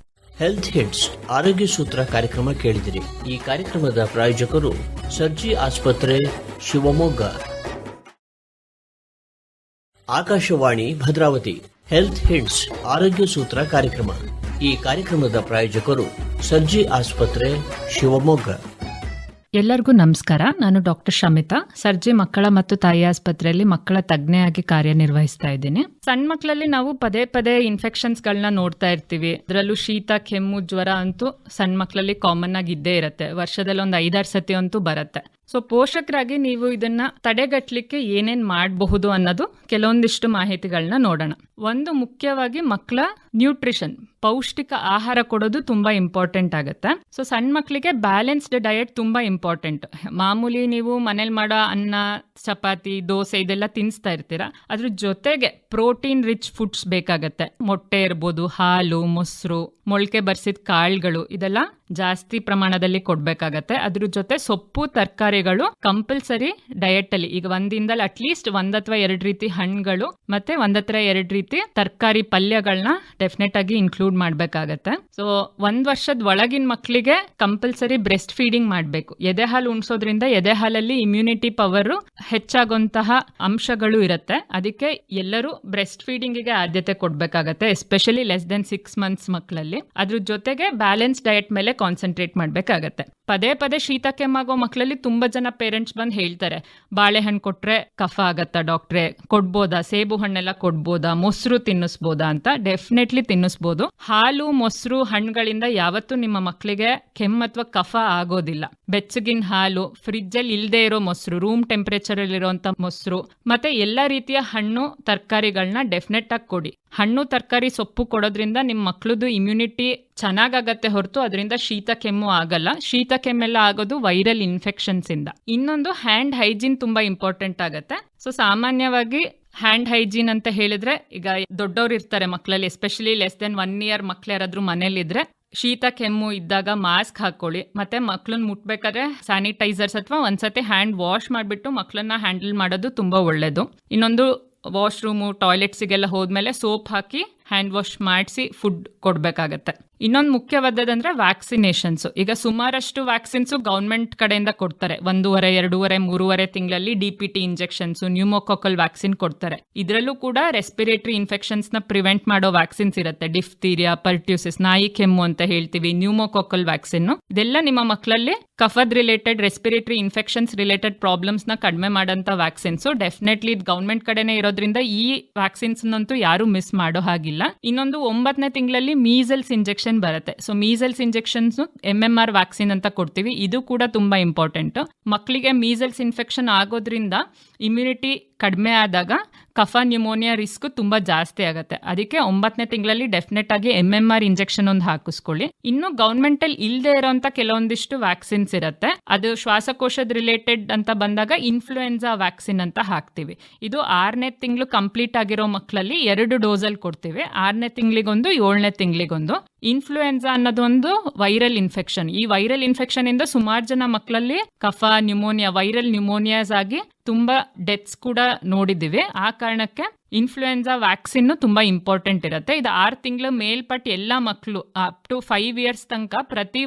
ಹೆಲ್ತ್ ಹಿಟ್ಸ್ ಆರೋಗ್ಯ ಸೂತ್ರ ಕಾರ್ಯಕ್ರಮ ಕೇಳಿದಿರಿ. ಈ ಕಾರ್ಯಕ್ರಮದ ಪ್ರಾಯೋಜಕರು ಸರ್ಜಿ ಆಸ್ಪತ್ರೆ, ಶಿವಮೊಗ್ಗ. ಆಕಾಶವಾಣಿ ಭದ್ರಾವತಿ. ಹೆಲ್ತ್ ಹಿಟ್ಸ್ ಆರೋಗ್ಯ ಸೂತ್ರ ಕಾರ್ಯಕ್ರಮ. ಈ ಕಾರ್ಯಕ್ರಮದ ಪ್ರಾಯೋಜಕರು ಸರ್ಜಿ ಆಸ್ಪತ್ರೆ, ಶಿವಮೊಗ್ಗ. ಎಲ್ಲರಿಗೂ ನಮಸ್ಕಾರ. ನಾನು ಡಾಕ್ಟರ್ ಶಮಿತಾ, ಸರ್ಜಿ ಮಕ್ಕಳ ಮತ್ತು ತಾಯಿ ಆಸ್ಪತ್ರೆಯಲ್ಲಿ ಮಕ್ಕಳ ತಜ್ಞೆಯಾಗಿ ಕಾರ್ಯನಿರ್ವಹಿಸ್ತಾ ಇದ್ದೀನಿ. ಸಣ್ಣ ಮಕ್ಕಳಲ್ಲಿ ನಾವು ಪದೇ ಪದೇ ಇನ್ಫೆಕ್ಷನ್ಸ್ಗಳನ್ನ ನೋಡ್ತಾ ಇರ್ತೀವಿ. ಅದರಲ್ಲೂ ಶೀತ, ಕೆಮ್ಮು, ಜ್ವರ ಅಂತೂ ಸಣ್ಣ ಮಕ್ಕಳಲ್ಲಿ ಕಾಮನ್ ಆಗಿ ಇದ್ದೇ ಇರುತ್ತೆ. ವರ್ಷದಲ್ಲಿ 1-5-6 ಸತಿ ಅಂತೂ ಬರುತ್ತೆ. ಸೊ ಪೋಷಕರಾಗಿ ನೀವು ಇದನ್ನ ತಡೆಗಟ್ಟಲಿಕ್ಕೆ ಏನೇನ್ ಮಾಡಬಹುದು ಅನ್ನೋದು ಕೆಲವೊಂದಿಷ್ಟು ಮಾಹಿತಿಗಳನ್ನ ನೋಡೋಣ. ಒಂದು, ಮುಖ್ಯವಾಗಿ ಮಕ್ಕಳ ನ್ಯೂಟ್ರಿಷನ್, ಪೌಷ್ಟಿಕ ಆಹಾರ ಕೊಡೋದು ತುಂಬಾ ಇಂಪಾರ್ಟೆಂಟ್ ಆಗುತ್ತೆ. ಸೊ ಸಣ್ಣ ಮಕ್ಕಳಿಗೆ ಬ್ಯಾಲೆನ್ಸ್ಡ್ ಡಯಟ್ ತುಂಬಾ ಇಂಪಾರ್ಟೆಂಟ್. ಮಾಮೂಲಿ ನೀವು ಮನೇಲಿ ಮಾಡೋ ಅನ್ನ, ಚಪಾತಿ, ದೋಸೆ ಇದೆಲ್ಲ ತಿನ್ನಿಸ್ತಾ ಇರ್ತೀರಾ, ಅದ್ರ ಜೊತೆಗೆ ಪ್ರೋಟೀನ್ ರಿಚ್ ಫುಡ್ಸ್ ಬೇಕಾಗತ್ತೆ. ಮೊಟ್ಟೆ ಇರ್ಬೋದು, ಹಾಲು, ಮೊಸರು, ಮೊಳಕೆ ಬರ್ಸಿದ ಕಾಳುಗಳು ಇದೆಲ್ಲ ಜಾಸ್ತಿ ಪ್ರಮಾಣದಲ್ಲಿ ಕೊಡ್ಬೇಕಾಗತ್ತೆ. ಅದ್ರ ಜೊತೆ ಸೊಪ್ಪು ತರಕಾರಿಗಳು ಕಂಪಲ್ಸರಿ ಡಯಟ್ ಅಲ್ಲಿ ಈಗ ಒಂದಿಂದಲೇ ಅಟ್ಲೀಸ್ಟ್ 1 ಅಥವಾ 2 ರೀತಿ ಹಣ್ಣುಗಳು ಮತ್ತೆ 1 ಅಥವಾ 2 ರೀತಿ ತರಕಾರಿ ಪಲ್ಯಗಳನ್ನ ಡೆಫಿನೆಟ್ ಆಗಿ ಇನ್ಕ್ಲೂಡ್ ಮಾಡ್ಬೇಕಾಗತ್ತೆ. ಸೊ 1 ವರ್ಷದ ಒಳಗಿನ ಮಕ್ಕಳಿಗೆ ಕಂಪಲ್ಸರಿ ಬ್ರೆಸ್ಟ್ ಫೀಡಿಂಗ್ ಮಾಡಬೇಕು. ಎದೆ ಹಾಲು ಉಣಿಸೋದ್ರಿಂದ ಎದೆ ಹಾಲಲ್ಲಿ ಇಮ್ಯುನಿಟಿ ಪವರ್ ಹೆಚ್ಚಾಗುವಂತಹ ಅಂಶಗಳು ಇರುತ್ತೆ. ಅದಕ್ಕೆ ಎಲ್ಲರೂ ಬ್ರೆಸ್ಟ್ ಫೀಡಿಂಗಿಗೆ ಆದ್ಯತೆ ಕೊಡ್ಬೇಕಾಗತ್ತೆ, ಎಸ್ಪೆಷಲಿ ಲೆಸ್ ದೆನ್ 6 ಮಂತ್ಸ್ ಮಕ್ಕಳಲ್ಲಿ. ಅದ್ರ ಜೊತೆಗೆ ಬ್ಯಾಲೆನ್ಸ್ ಡಯಟ್ ಮೇಲೆ ಕಾನ್ಸಂಟ್ರೇಟ್ ಮಾಡ್ಬೇಕಾಗತ್ತೆ. ಪದೇ ಪದೇ ಶೀತ ಕೆಮ್ಮಾಗೋ ಮಕ್ಕಳಲ್ಲಿ ತುಂಬಾ ಜನ ಪೇರೆಂಟ್ಸ್ ಬಂದು ಹೇಳ್ತಾರೆ, ಬಾಳೆಹಣ್ಣು ಕೊಟ್ರೆ ಕಫ ಆಗತ್ತಾ ಡಾಕ್ಟ್ರೆ, ಕೊಡ್ಬೋದಾ, ಸೇಬು ಹಣ್ಣೆಲ್ಲ ಕೊಡ್ಬೋದಾ, ಮೊಸರು ತಿನ್ನಿಸ್ಬೋದಾ ಅಂತ. ಡೆಫಿನೆಟ್ಲಿ ತಿನ್ನಿಸ್ಬೋದು. ಹಾಲು, ಮೊಸರು, ಹಣ್ಣುಗಳಿಂದ ಯಾವತ್ತೂ ನಿಮ್ಮ ಮಕ್ಕಳಿಗೆ ಕೆಮ್ಮು ಅಥವಾ ಕಫ ಆಗೋದಿಲ್ಲ. ಬೆಚ್ಚಗಿನ ಹಾಲು, ಫ್ರಿಜ್ ಅಲ್ಲಿ ಇಲ್ಲದೆ ಇರೋ ಮೊಸರು, ರೂಮ್ ಟೆಂಪರೇಚರ್ ಅಲ್ಲಿ ಇರುವಂತ ಮೊಸರು ಮತ್ತೆ ಎಲ್ಲಾ ರೀತಿಯ ಹಣ್ಣು ತರಕಾರಿಗಳನ್ನ ಡೆಫಿನೆಟ್ ಆಗಿ ಕೊಡಿ. ಹಣ್ಣು ತರಕಾರಿ ಸೊಪ್ಪು ಕೊಡೋದ್ರಿಂದ ನಿಮ್ಮ ಮಕ್ಕಳದು ಇಮ್ಯುನಿಟಿ ಚೆನ್ನಾಗತ್ತೆ ಹೊರತು ಅದರಿಂದ ಶೀತ ಕೆಮ್ಮು ಆಗಲ್ಲ. ಶೀತ ಕೆಮ್ಮೆಲ್ಲ ಆಗೋದು ವೈರಲ್ ಇನ್ಫೆಕ್ಷನ್ಸ್ ಇಂದ. ಇನ್ನೊಂದು ಹ್ಯಾಂಡ್ ಹೈಜೀನ್ ತುಂಬಾ ಇಂಪಾರ್ಟೆಂಟ್ ಆಗತ್ತೆ. ಸೊ ಸಾಮಾನ್ಯವಾಗಿ ಹ್ಯಾಂಡ್ ಹೈಜೀನ್ ಅಂತ ಹೇಳಿದ್ರೆ, ಈಗ ದೊಡ್ಡವ್ರು ಇರ್ತಾರೆ ಮಕ್ಕಳಲ್ಲಿ, ಎಸ್ಪೆಷಲಿ ಲೆಸ್ ದೆನ್ 1 ಇಯರ್ ಮಕ್ಳು ಯಾರಾದ್ರೂ ಮನೇಲಿದ್ರೆ ಶೀತ ಕೆಮ್ಮು ಇದ್ದಾಗ ಮಾಸ್ಕ್ ಹಾಕೊಳ್ಳಿ. ಮತ್ತೆ ಮಕ್ಳನ್ನ ಮುಟ್ಬೇಕಾದ್ರೆ ಸ್ಯಾನಿಟೈಸರ್ಸ್ ಅಥವಾ ಒಂದ್ಸತಿ ಹ್ಯಾಂಡ್ ವಾಶ್ ಮಾಡಿಬಿಟ್ಟು ಮಕ್ಕಳನ್ನ ಹ್ಯಾಂಡಲ್ ಮಾಡೋದು ತುಂಬಾ ಒಳ್ಳೇದು. ಇನ್ನೊಂದು ವಾಶ್ರೂಮು, ಟಾಯ್ಲೆಟ್ಸಿಗೆಲ್ಲ ಹೋದ್ಮೇಲೆ ಸೋಪ್ ಹಾಕಿ ಹ್ಯಾಂಡ್ ವಾಶ್ ಮಾಡಿಸಿ ಫುಡ್ ಕೊಡಬೇಕಾಗತ್ತೆ. ಇನ್ನೊಂದು ಮುಖ್ಯವಾದದಂದ್ರೆ ವ್ಯಾಕ್ಸಿನೇಷನ್ಸ್. ಈಗ ಸುಮಾರಷ್ಟು ವ್ಯಾಕ್ಸಿನ್ಸು ಗೌರ್ಮೆಂಟ್ ಕಡೆಯಿಂದ ಕೊಡ್ತಾರೆ. 1.5, 2.5, 3 ತಿಂಗಳಲ್ಲಿ DPT ಇಂಜೆಕ್ಷನ್ಸ್, ನ್ಯೂಮೋಕಾಕಲ್ ವ್ಯಾಕ್ಸಿನ್ ಕೊಡ್ತಾರೆ. ಇದರಲ್ಲೂ ಕೂಡ ರೆಸ್ಪಿರೇಟರಿ ಇನ್ಫೆಕ್ಷನ್ಸ್ ನ ಪ್ರಿವೆಂಟ್ ಮಾಡೋ ವ್ಯಾಕ್ಸಿನ್ಸ್ ಇರುತ್ತೆ. ಡಿಫ್ತೀರಿಯಾ, ಪರ್ಟ್ಯೂಸಿಸ್, ನಾಯಿ ಕೆಮ್ಮು ಅಂತ ಹೇಳ್ತೀವಿ, ನ್ಯೂಮೋಕಾಕಲ್ ವ್ಯಾಕ್ಸಿನ್. ಇದೆಲ್ಲ ನಿಮ್ಮ ಮಕ್ಕಳಲ್ಲಿ ಕಫದ್ related, respiratory infections related problems ನ ಕಡಿಮೆ ಮಾಡೋಂಥ ವ್ಯಾಕ್ಸಿನ್ಸ್. ಡೆಫಿನೆಟ್ಲಿ ಇದು ಗೌರ್ಮೆಂಟ್ ಕಡೆನೇ ಇರೋದ್ರಿಂದ ಈ ವ್ಯಾಕ್ಸಿನ್ಸ್ ಅಂತೂ ಯಾರು ಮಿಸ್ ಮಾಡೋ ಹಾಗಿಲ್ಲ. ಇನ್ನೊಂದು 9ನೇ ತಿಂಗಳಲ್ಲಿ ಮೀಸಲ್ಸ್ ಇಂಜೆಕ್ಷನ್ ಬರುತ್ತೆ. So measles injections MMR vaccine ಅಂತ ಕೊಡ್ತೀವಿ. ಇದು ಕೂಡ ತುಂಬಾ ಇಂಪಾರ್ಟೆಂಟ್. ಮಕ್ಕಳಿಗೆ ಮೀಸಲ್ಸ್ ಇನ್ಫೆಕ್ಷನ್ ಆಗೋದ್ರಿಂದ ಇಮ್ಯುನಿಟಿ ಕಡಿಮೆ ಆದಾಗ ಕಫ ನ್ಯೂಮೋನಿಯಾ ರಿಸ್ಕ್ ತುಂಬಾ ಜಾಸ್ತಿ ಆಗುತ್ತೆ. ಅದಕ್ಕೆ 9ನೇ ತಿಂಗಳಲ್ಲಿ ಡೆಫಿನೆಟ್ ಆಗಿ MMR ಇಂಜೆಕ್ಷನ್ ಒಂದು ಹಾಕಿಸ್ಕೊಳ್ಳಿ. ಇನ್ನು ಗೌರ್ಮೆಂಟ್ ಅಲ್ಲಿ ಇಲ್ಲದೆ ಇರೋಂತ ಕೆಲವೊಂದಿಷ್ಟು ವ್ಯಾಕ್ಸಿನ್ಸ್ ಇರುತ್ತೆ. ಅದು ಶ್ವಾಸಕೋಶದ ರಿಲೇಟೆಡ್ ಅಂತ ಬಂದಾಗ ಇನ್ಫ್ಲೂಯೆನ್ಸಾ ವ್ಯಾಕ್ಸಿನ್ ಅಂತ ಹಾಕ್ತಿವಿ. ಇದು 6ನೇ ತಿಂಗಳು ಕಂಪ್ಲೀಟ್ ಆಗಿರೋ ಮಕ್ಕಳಲ್ಲಿ 2 ಡೋಸಲ್ಲಿ ಕೊಡ್ತೀವಿ. 6ನೇ ತಿಂಗಳಿಗೊಂದು, 7ನೇ ತಿಂಗಳಿಗೊಂದು. ಇನ್ಫ್ಲೂಯೆನ್ಸಾ ಅನ್ನೋದೊಂದು ವೈರಲ್ ಇನ್ಫೆಕ್ಷನ್. ಈ ವೈರಲ್ ಇನ್ಫೆಕ್ಷನ್ ಇಂದ ಸುಮಾರು ಜನ ಮಕ್ಕಳಲ್ಲಿ ಕಫ, ನ್ಯೂಮೋನಿಯಾ, ವೈರಲ್ ನ್ಯೂಮೋನಿಯಾಸ್ ಆಗಿ ತುಂಬಾ ಡೆತ್ಸ್ ಕೂಡ ನೋಡಿದ್ದೀವಿ. ಆ ಕಾರಣಕ್ಕೆ ಇನ್ಫ್ಲೂಯೆನ್ಸಾ ವ್ಯಾಕ್ಸಿನ್ ತುಂಬಾ ಇಂಪಾರ್ಟೆಂಟ್ ಇರುತ್ತೆ. ಇದು 6 ತಿಂಗಳ ಮೇಲ್ಪಟ್ಟು ಎಲ್ಲ ಮಕ್ಕಳು ಅಪ್ ಟು 5 ಇಯರ್ಸ್ ತನಕ ಪ್ರತಿ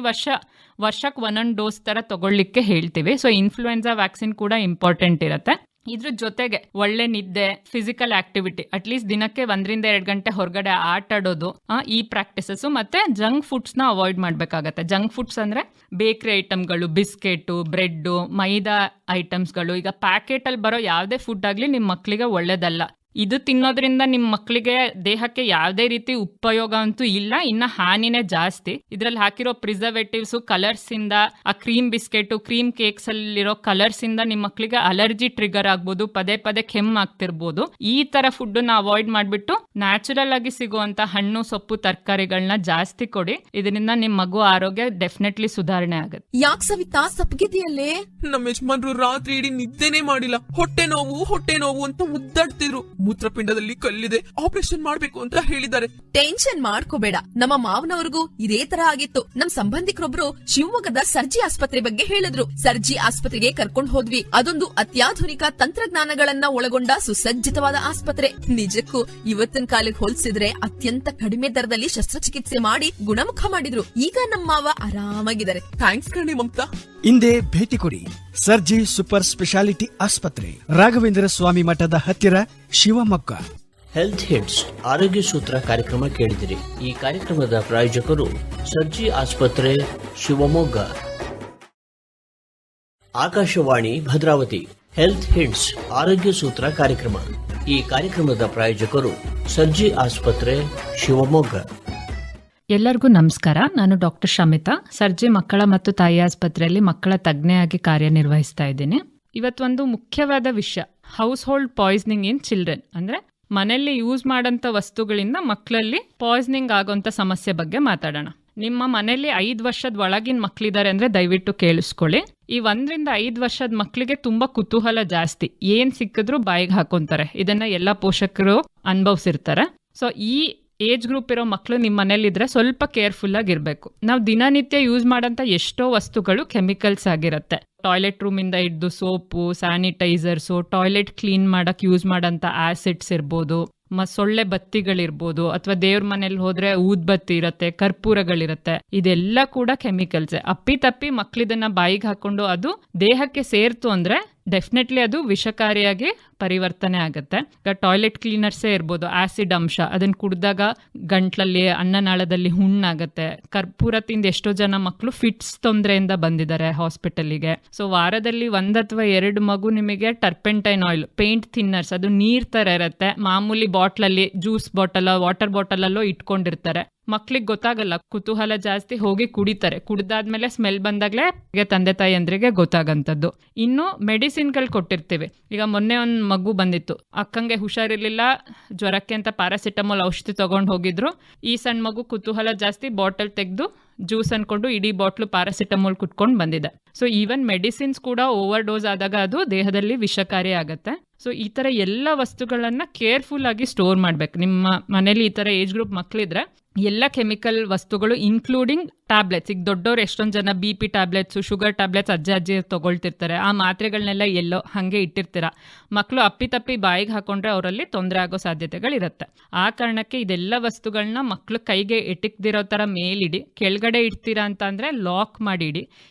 ವರ್ಷಕ್ಕೆ 1 ಡೋಸ್ ತರ ತಗೊಳ್ಳಿಕ್ಕೆ ಹೇಳ್ತೀವಿ. ಸೊ ಇನ್ಫ್ಲೂಯೆನ್ಸಾ ವ್ಯಾಕ್ಸಿನ್ ಕೂಡ ಇಂಪಾರ್ಟೆಂಟ್ ಇರುತ್ತೆ. ಇದ್ರ ಜೊತೆಗೆ ಒಳ್ಳೆ ನಿದ್ದೆ, ಫಿಸಿಕಲ್ ಆಕ್ಟಿವಿಟಿ, ಅಟ್ಲೀಸ್ಟ್ ದಿನಕ್ಕೆ 1-2 ಗಂಟೆ ಹೊರಗಡೆ ಆಟ ಆಡೋದು, ಈ ಪ್ರಾಕ್ಟೀಸಸ್. ಮತ್ತೆ ಜಂಕ್ ಫುಡ್ಸ್ ನ ಅವಾಯ್ಡ್ ಮಾಡ್ಬೇಕಾಗತ್ತೆ. ಜಂಕ್ ಫುಡ್ಸ್ ಅಂದ್ರೆ ಬೇಕರಿ ಐಟಮ್ಗಳು, ಬಿಸ್ಕೆಟ್, ಬ್ರೆಡ್, ಮೈದಾ ಐಟಮ್ಸ್ಗಳು. ಈಗ ಪ್ಯಾಕೆಟ್ ಅಲ್ಲಿ ಬರೋ ಯಾವುದೇ ಫುಡ್ ಆಗ್ಲಿ ನಿಮ್ಮ ಮಕ್ಕಳಿಗೆ ಒಳ್ಳೇದಲ್ಲ. ಇದು ತಿನ್ನೋದ್ರಿಂದ ನಿಮ್ಮ ಮಕ್ಕಳಿಗೆ ದೇಹಕ್ಕೆ ಯಾವುದೇ ರೀತಿ ಉಪಯೋಗ ಅಂತೂ ಇಲ್ಲ, ಇನ್ನ ಹಾನಿನೇ ಜಾಸ್ತಿ. ಇದ್ರಲ್ಲಿ ಹಾಕಿರೋ ಪ್ರಿಸರ್ವೇಟಿವ್ಸ್, ಕಲರ್ಸ್ ಇಂದ, ಆ ಕ್ರೀಮ್ ಬಿಸ್ಕೆಟ್, ಕ್ರೀಮ್ ಕೇಕ್ಸ್ ಅಲ್ಲಿರೋ ಕಲರ್ಸ್ ಇಂದ ನಿಮ್ಮ ಮಕ್ಕಳಿಗೆ ಅಲರ್ಜಿ ಟ್ರಿಗರ್ ಆಗ್ಬೋದು, ಪದೇ ಪದೇ ಕೆಮ್ಮು ಆಗ್ತಿರ್ಬೋದು. ಈ ತರ ಫುಡ್ ನ ಅವಾಯ್ಡ್ ಮಾಡ್ಬಿಟ್ಟು ನ್ಯಾಚುರಲ್ ಆಗಿ ಸಿಗುವಂತ ಹಣ್ಣು, ಸೊಪ್ಪು, ತರಕಾರಿಗಳನ್ನ ಜಾಸ್ತಿ ಕೊಡಿ. ಇದರಿಂದ ನಿಮ್ಮ ಮಗು ಆರೋಗ್ಯ ಡೆಫಿನೆಟ್ಲಿ ಸುಧಾರಣೆ ಆಗುತ್ತೆ. ಯಾಕ್ ಸವಿತಾ ಸಪ್ಗಿದೆಯಲ್ಲೇ? ನಮ್ಮ ಯಜಮಾನ್ರು ರಾತ್ರಿ ಇಡೀ ನಿದ್ದೆನೆ ಮಾಡಿಲ್ಲ. ಹೊಟ್ಟೆ ನೋವು ಅಂತ ಮುದ್ದಾಡ್ತಿದ್ರು. ಮೂತ್ರಪಿಂಡದಲ್ಲಿ ಕಲ್ಲಿದೆ, ಆಪರೇಷನ್ ಮಾಡ್ಬೇಕು ಅಂತ ಹೇಳಿದ್ದಾರೆ. ಟೆನ್ಷನ್ ಮಾಡ್ಕೋಬೇಡ. ನಮ್ಮ ಮಾವನವ್ರಿಗೂ ಇದೇ ತರ ಆಗಿತ್ತು. ನಮ್ ಸಂಬಂಧಿಕರೊಬ್ರು ಶಿವಮೊಗ್ಗದ ಸರ್ಜಿ ಆಸ್ಪತ್ರೆ ಬಗ್ಗೆ ಹೇಳಿದ್ರು. ಸರ್ಜಿ ಆಸ್ಪತ್ರೆಗೆ ಕರ್ಕೊಂಡು ಹೋದ್ವಿ. ಅದೊಂದು ಅತ್ಯಾಧುನಿಕ ತಂತ್ರಜ್ಞಾನಗಳನ್ನ ಒಳಗೊಂಡ ಸುಸಜ್ಜಿತವಾದ ಆಸ್ಪತ್ರೆ. ನಿಜಕ್ಕೂ ಇವತ್ತಿನ ಕಾಲಕ್ಕೆ ಹೋಲಿಸಿದ್ರೆ ಅತ್ಯಂತ ಕಡಿಮೆ ದರದಲ್ಲಿ ಶಸ್ತ್ರಚಿಕಿತ್ಸೆ ಮಾಡಿ ಗುಣಮುಖ ಮಾಡಿದ್ರು. ಈಗ ನಮ್ಮ ಮಾವ ಆರಾಮಾಗಿದ್ದಾರೆ. ಥ್ಯಾಂಕ್ಸ್ ಕಣೆ ಮಮತಾ. ಇಂದೇ ಭೇಟಿ ಕೊಡಿ ಸರ್ಜಿ ಸೂಪರ್ ಸ್ಪೆಷಾಲಿಟಿ ಆಸ್ಪತ್ರೆ, ರಾಘವೇಂದ್ರ ಸ್ವಾಮಿ ಮಠದ ಹತ್ತಿರ, ಶಿವಮೊಗ್ಗ. ಹೆಲ್ತ್ ಹಿಟ್ಸ್ ಆರೋಗ್ಯ ಸೂತ್ರ ಕಾರ್ಯಕ್ರಮ ಕೇಳಿದಿರಿ. ಈ ಕಾರ್ಯಕ್ರಮದ ಪ್ರಾಯೋಜಕರು ಸರ್ಜಿ ಆಸ್ಪತ್ರೆ, ಶಿವಮೊಗ್ಗ. ಆಕಾಶವಾಣಿ ಭದ್ರಾವತಿ. ಹೆಲ್ತ್ ಹಿಟ್ಸ್ ಆರೋಗ್ಯ ಸೂತ್ರ ಕಾರ್ಯಕ್ರಮ. ಈ ಕಾರ್ಯಕ್ರಮದ ಪ್ರಾಯೋಜಕರು ಸರ್ಜಿ ಆಸ್ಪತ್ರೆ, ಶಿವಮೊಗ್ಗ. ಎಲ್ಲರಿಗೂ ನಮಸ್ಕಾರ. ನಾನು ಡಾಕ್ಟರ್ ಶಮಿತಾ, ಸರ್ಜಿ ಮಕ್ಕಳ ಮತ್ತು ತಾಯಿ ಆಸ್ಪತ್ರೆಯಲ್ಲಿ ಮಕ್ಕಳ ತಜ್ಞೆಯಾಗಿ ಕಾರ್ಯನಿರ್ವಹಿಸ್ತಾ ಇದ್ದೀನಿ. ಇವತ್ತೊಂದು ಮುಖ್ಯವಾದ ವಿಷಯ, house hold poisoning in children. ಅಂದ್ರೆ ಮನೆಯಲ್ಲಿ ಯೂಸ್ ಮಾಡೋಂಥ ವಸ್ತುಗಳಿಂದ ಮಕ್ಕಳಲ್ಲಿ ಪಾಯ್ಸನಿಂಗ್ ಆಗೋಂಥ ಸಮಸ್ಯೆ ಬಗ್ಗೆ ಮಾತಾಡೋಣ. ನಿಮ್ಮ ಮನೆಯಲ್ಲಿ 5 ವರ್ಷದ ಒಳಗಿನ ಮಕ್ಕಳಿದ್ದಾರೆ ಅಂದ್ರೆ ದಯವಿಟ್ಟು ಕೇಳಿಸ್ಕೊಳ್ಳಿ. ಈ 1-5 ವರ್ಷದ ಮಕ್ಕಳಿಗೆ ತುಂಬಾ ಕುತೂಹಲ ಜಾಸ್ತಿ. ಏನ್ ಸಿಕ್ಕಿದ್ರು ಬಾಯಿಗೆ ಹಾಕೊಂತಾರೆ. ಇದನ್ನ ಎಲ್ಲ ಪೋಷಕರು ಅನುಭವಿಸಿರ್ತಾರೆ. ಸೊ ಈ ಏಜ್ ಗ್ರೂಪ್ ಇರೋ ಮಕ್ಕಳು ನಿಮ್ಮ ಮನೇಲಿದ್ರೆ ಸ್ವಲ್ಪ ಕೇರ್ಫುಲ್ ಆಗಿರ್ಬೇಕು. ನಾವು ದಿನನಿತ್ಯ ಯೂಸ್ ಮಾಡೋಂಥ ಎಷ್ಟೋ ವಸ್ತುಗಳು ಕೆಮಿಕಲ್ಸ್ ಆಗಿರುತ್ತೆ. ಟಾಯ್ಲೆಟ್ ರೂಮಿಂದ ಹಿಡಿದು ಸೋಪು, ಸ್ಯಾನಿಟೈಸರ್ಸು, ಟಾಯ್ಲೆಟ್ ಕ್ಲೀನ್ ಮಾಡಕ್ಕೆ ಯೂಸ್ ಮಾಡೋಂಥ ಆಸಿಡ್ಸ್ ಇರ್ಬೋದು, ಸೊಳ್ಳೆ ಬತ್ತಿಗಳಿರ್ಬೋದು, ಅಥವಾ ದೇವ್ರ ಮನೇಲಿ ಹೋದ್ರೆ ಊದ್ಬತ್ತಿ ಇರುತ್ತೆ, ಕರ್ಪೂರಗಳಿರುತ್ತೆ, ಇದೆಲ್ಲ ಕೂಡ ಕೆಮಿಕಲ್ಸ್. ಅಪ್ಪಿತಪ್ಪಿ ಮಕ್ಳಿದನ್ನ ಬಾಯಿಗೆ ಹಾಕೊಂಡು ಅದು ದೇಹಕ್ಕೆ ಸೇರ್ತು ಅಂದ್ರೆ ಡೆಫಿನೆಟ್ಲಿ ಅದು ವಿಷಕಾರಿಯಾಗಿ ಪರಿವರ್ತನೆ ಆಗುತ್ತೆ. ಈಗ ಟಾಯ್ಲೆಟ್ ಕ್ಲೀನರ್ಸೇ ಇರ್ಬೋದು, ಆಸಿಡ್ ಅಂಶ, ಅದನ್ನ ಕುಡಿದಾಗ ಗಂಟ್ಲಲ್ಲಿ, ಅನ್ನನಾಳದಲ್ಲಿ ಹುಣ್ಣಾಗತ್ತೆ. ಕರ್ಪೂರ ತಿಂದು ಎಷ್ಟೋ ಜನ ಮಕ್ಕಳು ಫಿಟ್ಸ್ ತೊಂದರೆಯಿಂದ ಬಂದಿದ್ದಾರೆ ಹಾಸ್ಪಿಟಲಿಗೆ. ಸೊ ವಾರದಲ್ಲಿ 1 ಅಥವಾ 2 ಮಗು ನಿಮಗೆ ಟರ್ಪೆಂಟೈನ್ ಆಯಿಲ್, ಪೇಂಟ್ ಥಿನ್ನರ್ಸ್, ಅದು ನೀರ್ ತರ ಇರುತ್ತೆ, ಮಾಮೂಲಿ ಬಾಟ್ಲಲ್ಲಿ, ಜ್ಯೂಸ್ ಬಾಟಲ್, ವಾಟರ್ ಬಾಟಲಲ್ಲೋ ಇಟ್ಕೊಂಡಿರ್ತಾರೆ. ಮಕ್ಳಿಗೆ ಗೊತ್ತಾಗಲ್ಲ, ಕುತೂಹಲ ಜಾಸ್ತಿ, ಹೋಗಿ ಕುಡಿತಾರೆ. ಕುಡ್ದಾದ್ಮೇಲೆ ಸ್ಮೆಲ್ ಬಂದಾಗ್ಲೇ ತಂದೆ ತಾಯಿಯಂದ್ರಿಗೆ ಗೊತ್ತಾಗಂಥದ್ದು. ಇನ್ನು ಮೆಡಿಸಿನ್ಗಳು ಕೊಟ್ಟಿರ್ತೀವಿ. ಈಗ ಮೊನ್ನೆ ಒಂದು ಮಗು ಬಂದಿತ್ತು, ಅಕ್ಕಂಗೆ ಹುಷಾರಿರ್ಲಿಲ್ಲ, ಜ್ವರಕ್ಕೆ ಅಂತ ಪ್ಯಾರಾಸಿಟಮಾಲ್ ಔಷಧಿ ತಗೊಂಡು ಹೋಗಿದ್ರು. ಈ ಸಣ್ಣ ಮಗು ಕುತೂಹಲ ಜಾಸ್ತಿ, ಬಾಟಲ್ ತೆಗೆದು ಜ್ಯೂಸ್ ಅನ್ಕೊಂಡು ಇಡೀ ಬಾಟ್ಲು ಪ್ಯಾರಾಸಿಟಮಾಲ್ ಕುಟ್ಕೊಂಡು ಬಂದಿದೆ. ಸೊ ಈವನ್ ಮೆಡಿಸಿನ್ಸ್ ಕೂಡ ಓವರ್ ಡೋಸ್ ಆದಾಗ ಅದು ದೇಹದಲ್ಲಿ ವಿಷಕಾರಿ ಆಗುತ್ತೆ. ಸೊ ಈ ಥರ ಎಲ್ಲ ವಸ್ತುಗಳನ್ನ ಕೇರ್ಫುಲ್ ಆಗಿ ಸ್ಟೋರ್ ಮಾಡ್ಬೇಕು. ನಿಮ್ಮ ಮನೇಲಿ ಈ ಥರ ಏಜ್ ಗ್ರೂಪ್ ಮಕ್ಕಳಿದ್ರೆ ಎಲ್ಲ ಕೆಮಿಕಲ್ ವಸ್ತುಗಳು ಇನ್ಕ್ಲೂಡಿಂಗ್ ಟ್ಯಾಬ್ಲೆಟ್ಸ್. ಈಗ ದೊಡ್ಡವ್ರು ಎಷ್ಟೊಂದು ಜನ BP ಟ್ಯಾಬ್ಲೆಟ್ಸು, ಶುಗರ್ ಟ್ಯಾಬ್ಲೆಟ್ಸ್ ಅಜ್ಜಿ ತಗೊಳ್ತಿರ್ತಾರೆ. ಆ ಮಾತ್ರೆಗಳನ್ನೆಲ್ಲ ಎಲ್ಲೋ ಹಾಗೆ ಇಟ್ಟಿರ್ತೀರ. ಮಕ್ಕಳು ಅಪ್ಪಿತಪ್ಪಿ ಬಾಯಿಗೆ ಹಾಕೊಂಡ್ರೆ ಅವರಲ್ಲಿ ತೊಂದರೆ ಆಗೋ ಸಾಧ್ಯತೆಗಳಿರುತ್ತೆ. ಆ ಕಾರಣಕ್ಕೆ ಇದೆಲ್ಲ ವಸ್ತುಗಳನ್ನ ಮಕ್ಕಳು ಕೈಗೆ ಎಟಕ್ದಿರೋ ಥರ ಮೇಲಿಡಿ, ಕೆಳಗಡೆ ಇಡ್ತೀರಾ ಅಂತ ಅಂದರೆ ಲಾಕ್ ಮಾಡಿ ಇಡಿ.